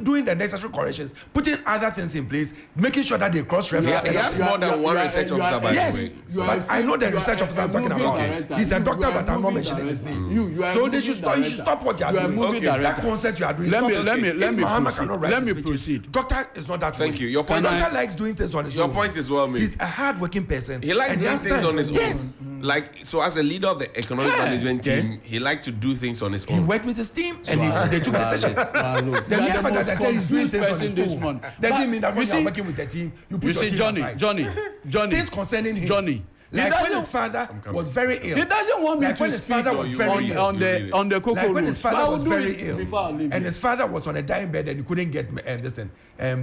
S7: doing the necessary corrections, putting other things in place, making sure that they cross-reference.
S2: He has more than one research officer, by the
S7: Yes,
S2: way.
S7: but I know the research officer I'm talking about. He's a doctor, but I'm not mentioning his name. So they should stop what you are doing.
S5: moving
S7: That
S5: director.
S7: concept you are doing.
S5: Let
S7: stop
S5: me
S7: it.
S5: let
S7: If
S5: me
S7: Mahama
S5: proceed.
S7: cannot write
S5: Let
S7: his
S5: me
S7: speeches,
S5: proceed.
S7: Doctor is not that
S2: Thank
S7: way.
S2: you. Your point
S7: Doctor
S2: is-
S7: likes doing things on his
S2: Your
S7: own.
S2: point is well made.
S7: He's a hard-working person.
S2: He likes
S7: and
S2: doing
S7: has
S2: things
S7: time.
S2: on his own.
S7: Yes.
S2: Like, so as a leader of the economic management team, he liked to do things on his
S7: He
S2: own.
S7: worked with his team and they took decisions.
S5: Look,
S7: The
S5: you are
S7: mere fact that I say he's doing things on
S5: person
S7: his
S5: this
S7: own
S5: month.
S7: doesn't mean that when
S5: you
S7: you are
S5: see-
S7: working with the team, you put
S5: You
S7: your
S5: see,
S7: team aside.
S5: Johnny.
S7: Things concerning him.
S5: Johnny.
S7: Like
S5: He
S7: when
S5: doesn't-
S7: his father was very ill.
S5: He doesn't want me
S7: Like
S5: to
S7: when his
S5: speak
S7: father was
S2: you
S7: very
S2: read it.
S7: ill.
S5: on the cocoa
S7: Like when his
S5: roads. But I
S7: father
S5: will
S7: was
S5: do
S7: very
S5: it
S7: ill,
S5: before I leave
S7: and
S5: you.
S7: his father was on a dying bed, and he couldn't get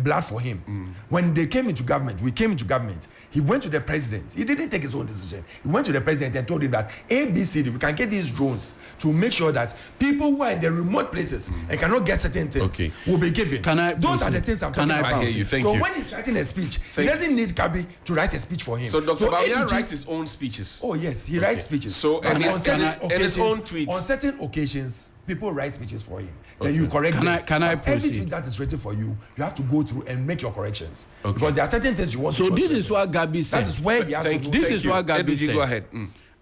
S7: blood for him. When they came into government, we came into government. He went to the president. He didn't take his own decision. He went to the president and told him that ABCD, we can get these drones to make sure that people who are in the remote places and cannot get certain things will be given.
S5: Those
S7: are the things I'm talking about.
S2: I hear you. Thank
S7: so
S2: you.
S7: when he's writing a speech,
S2: Thank
S7: he doesn't need Gabi to write a speech for him.
S2: So Dr. Bawumia
S7: ABG
S2: writes his own speeches.
S7: Oh yes, he writes speeches.
S2: So,
S7: But
S2: and his-
S7: on certain
S2: and his
S7: occasions-
S2: own tweets.
S7: On certain occasions, people write speeches for him. Then you correct
S5: Can
S7: them.
S5: I
S7: But every
S5: proceed?
S7: speech that is written for you, you have to go through and make your corrections. Because there are certain things you want
S5: So
S7: to
S5: this is what
S7: cross-reference.
S5: Gabi said.
S7: That is where he has
S2: Thank
S7: to
S2: you.
S7: do.
S5: This
S2: Thank
S5: is
S2: you.
S5: what Gabi
S2: Edudzi,
S5: said.
S2: go ahead.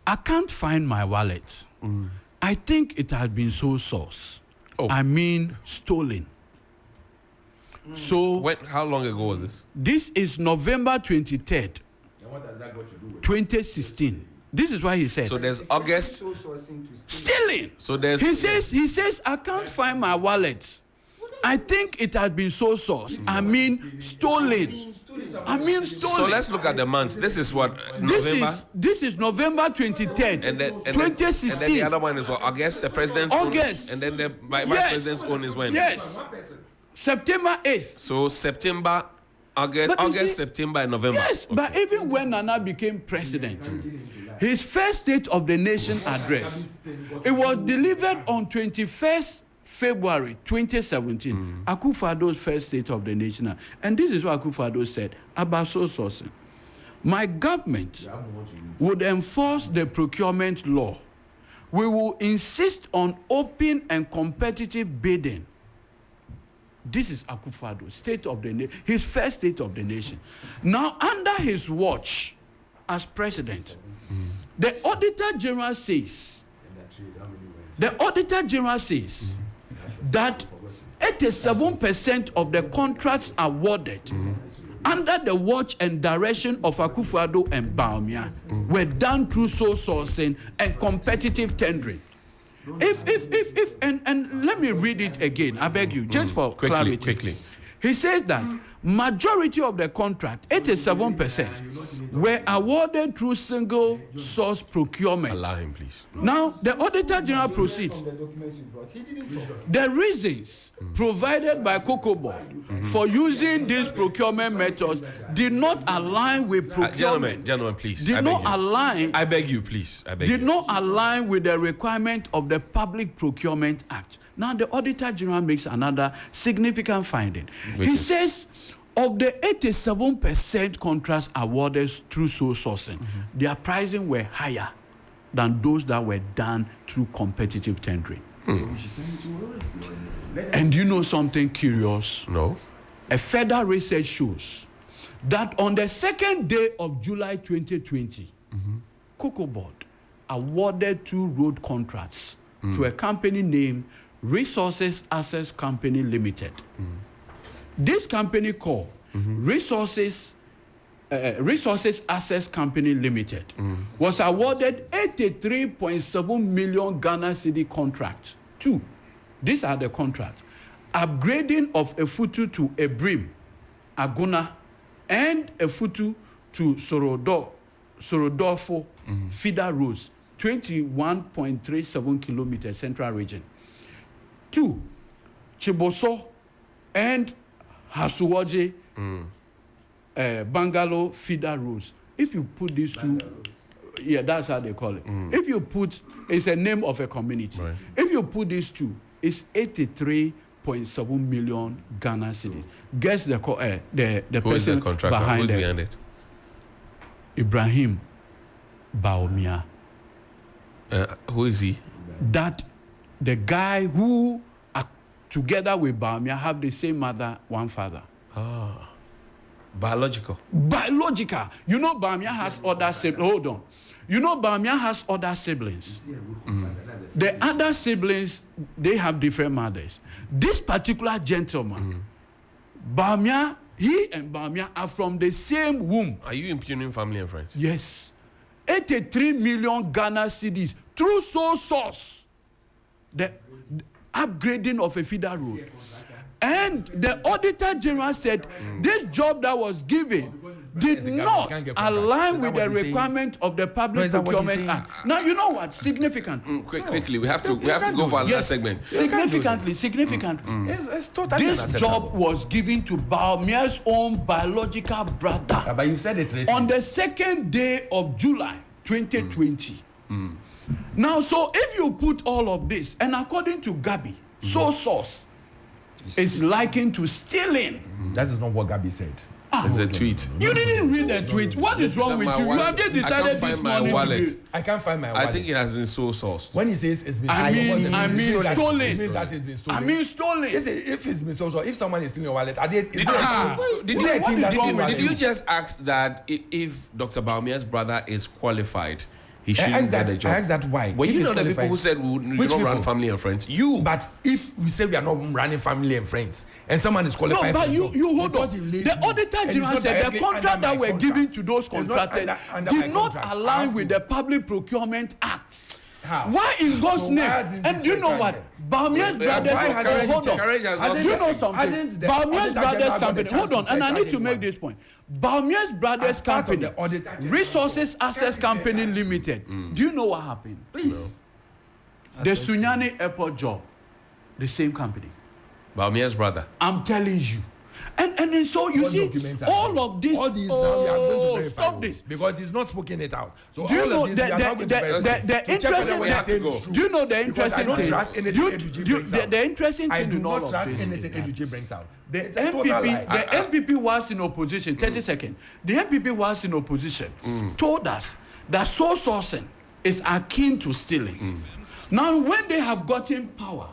S5: I can't find my wallet. I think it has been sole source.
S2: Oh.
S5: I mean stolen. So
S2: How long ago was this?
S5: this is November 23rd, 2016. This is why he said.
S2: So there's August.
S5: Stealing.
S2: So there's.
S5: He says, I can't find my wallet. I think it has been sole source. I mean stolen.
S2: So let's look at the months. This is what November.
S5: This is November 23rd,
S2: And then
S5: 2016.
S2: and then the other one is what, August, the president's
S5: August.
S2: own, and then the vice
S5: Yes.
S2: president's own is when?
S5: Yes. September 8th.
S2: So September, August,
S5: But you see-
S2: September, and November.
S5: Yes, but even when Nana became president, his first State of the Nation address, it was delivered on 21st February 2017. Akufo-Addo's first State of the Nation. And this is what Akufo-Addo said about sole sourcing. My government would enforce the procurement law. We will insist on open and competitive bidding. This is Akufo-Addo, State of the Nation, his first State of the Nation. Now, under his watch as president, the Auditor General says, that 87% of the contracts awarded under the watch and direction of Akufo-Addo and Bawumia were done through sole sourcing and competitive tendering. And let me read it again, I beg you, just for clarity.
S2: Quickly.
S5: He says that majority of the contract, 87%, were awarded through single source procurement.
S2: Allow him, please.
S5: Now, the Auditor General proceeds. The reasons provided by Cocoa Board for using these procurement methods did not align with procurement.
S2: Gentlemen, please.
S5: Did not align.
S2: I beg you, please.
S5: Did not align with the requirement of the Public Procurement Act. Now, the Auditor General makes another significant finding. He says, of the 87% contracts awarded through sole sourcing, their pricing were higher than those that were done through competitive tendering. And you know something curious?
S2: No.
S5: A further research shows that on the second day of July 2020, Cocoa Board awarded 2 road contracts to a company named Resources Access Company Limited. This company called Resources Access Company Limited was awarded 83.7 million Ghana cedi contract. 2. These are the contracts. Upgrading of a Futu to a Brim, Aguna, and a Futu to Sorodofo feeder roads, 21.37 kilometers central region. 2. Chiboso and Hasuwaje Bangalo feeder roads. If you put these two, yeah, that's how they call it. If you put, it's a name of a community. Right. If you put these two, it's 83.7 million Ghana cedis. Guess the person behind
S2: it?
S5: Ibrahim Bawumia.
S2: Who is he?
S5: That the guy who, together with Bawumia, have the same mother, one father.
S2: Biological.
S5: You know, Bawumia has other siblings. Hold on. You know, Bawumia has other siblings. The other siblings, they have different mothers. This particular gentleman, Bawumia, he and Bawumia are from the same womb.
S2: Are you impugning family and friends?
S5: Yes. 83 million Ghana cedis through sole source. The upgrading of a feeder road. And the Auditor General said this job that was given did not align with the requirement of the Public Procurement Act. Now, you know what? Significant.
S2: Quickly, we have to go for another segment.
S5: Significantly.
S7: It's totally
S5: this job was given to Bawumia's own biological brother.
S7: But you said it
S5: on the second day of July 2020. Now, so if you put all of this, and according to Gabi, sole source is likened to stealing.
S7: That is not what Gabi said.
S2: It's a tweet.
S5: You didn't read the tweet. What is wrong with you? You have just decided this morning to
S7: I can't find my wallet.
S2: I think it has been sole sourced.
S7: When he says it's been
S5: I mean stolen.
S7: It means that it's been stolen.
S5: I mean stolen.
S7: If it's been stolen, if someone is stealing your wallet, did
S2: you just ask that if Dr. Bawumia's brother is qualified, he shouldn't get the job?
S7: I asked that why.
S2: Well, you know the people who said we don't run family and friends. You.
S7: But if we say we are not running family and friends, and someone is qualified,
S5: no, but you hold on. The Auditor General said the contract that were given to those contractors did not align with the Public Procurement Act.
S7: How?
S5: Why in God's name? And do you know what? Bawumia's brothers. Hold on. Do you know something? Bawumia's brothers company. Hold on, and I need to make this point. Bawumia's brothers company, Resources Access Company Limited. Do you know what happened?
S7: Please.
S5: The Sunyani Airport job, the same company.
S2: Bawumia's brother.
S5: I'm telling you. And so you see, all of this.
S7: All these now we are going to verify.
S5: Stop this.
S7: Because he's not spoken it out. So
S5: do you
S7: all
S5: know
S7: of this we are not going to verify.
S5: The interesting do you know the interesting thing?
S7: I don't trust anything Edudzi brings out.
S5: The interesting thing
S7: in all
S5: of
S7: of this. I do not trust anything Edudzi brings out. The
S5: MPP was in opposition. 30 seconds. The MPP was in opposition. Told us that sole sourcing is akin to stealing. Now, when they have gotten power,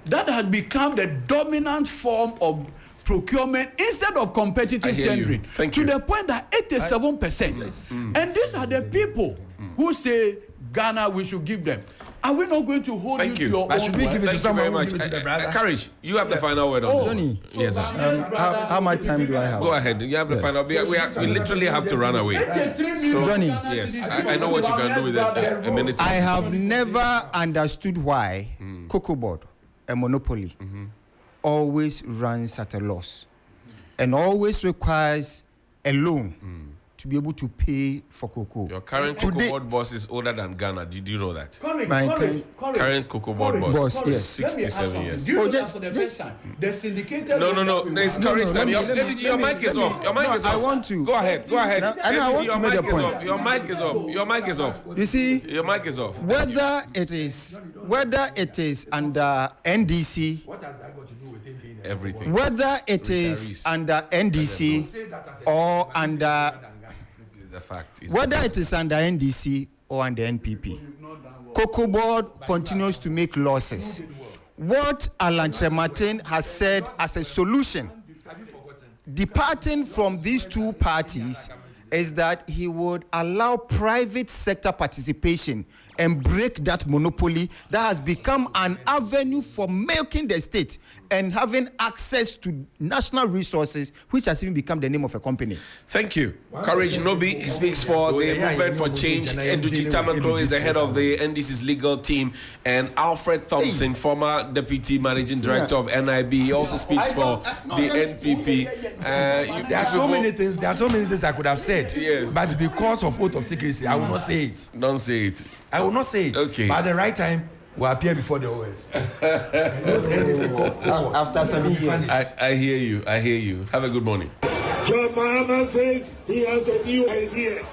S5: that has become the dominant form of procurement instead of competitive tendering, to the point that 87%. And these are the people who say Ghana, we should give them. Are we not going to hold
S2: Thank
S5: you
S2: you.
S5: to your
S7: But
S5: own
S7: should we
S5: word?
S7: give it to
S2: Thank you
S7: someone
S2: very
S7: who
S2: much.
S7: give it to the brother?
S2: Courage, you have the final word on this.
S3: Johnny.
S2: Yes, sir.
S3: How much time do I have?
S2: Go ahead. You have the final. We literally have to run away. So,
S3: Johnny.
S2: yes, I know what you can do with a minute.
S3: I have never understood why cocoa board, a monopoly, always runs at a loss and always requires a loan to be able to pay for cocoa.
S2: Your current cocoa board boss is older than Ghana. Did you know that? Current cocoa board boss is 67 years.
S5: Do you know that for the first time? The syndicated.
S2: No. There's courage. Your mic is off. Your mic is off.
S3: I want to.
S2: Go ahead.
S3: And I want to make a point.
S2: Your mic is off. Your mic is off.
S3: You see,
S2: Your mic is off.
S3: whether it is under NDC,
S7: What has that got to do with him being
S2: Everything.
S3: whether it is under NDC or under
S2: The fact is
S3: whether it is under NDC or under NPP, cocoa board continues to make losses. What Alan Martin has said as a solution, departing from these two parties, is that he would allow private sector participation and break that monopoly that has become an avenue for milking the state and having access to national resources, which has even become the name of a company.
S2: Thank you. Courage Nobi, he speaks for the Movement for Change. Edudzi Tameklo is the head of the NDC's legal team. And Alfred Thompson, former Deputy Managing Director of NIB, he also speaks for the NPP.
S7: There are so many things I could have said.
S2: Yes.
S7: But because of oath of secrecy, I will not say it.
S2: Don't say it.
S7: I will not say it.
S2: Okay.
S7: But at the right time, we'll appear before the OS.
S3: After 7 years.
S2: I hear you. Have a good morning.
S8: John Mahama says he has a new idea.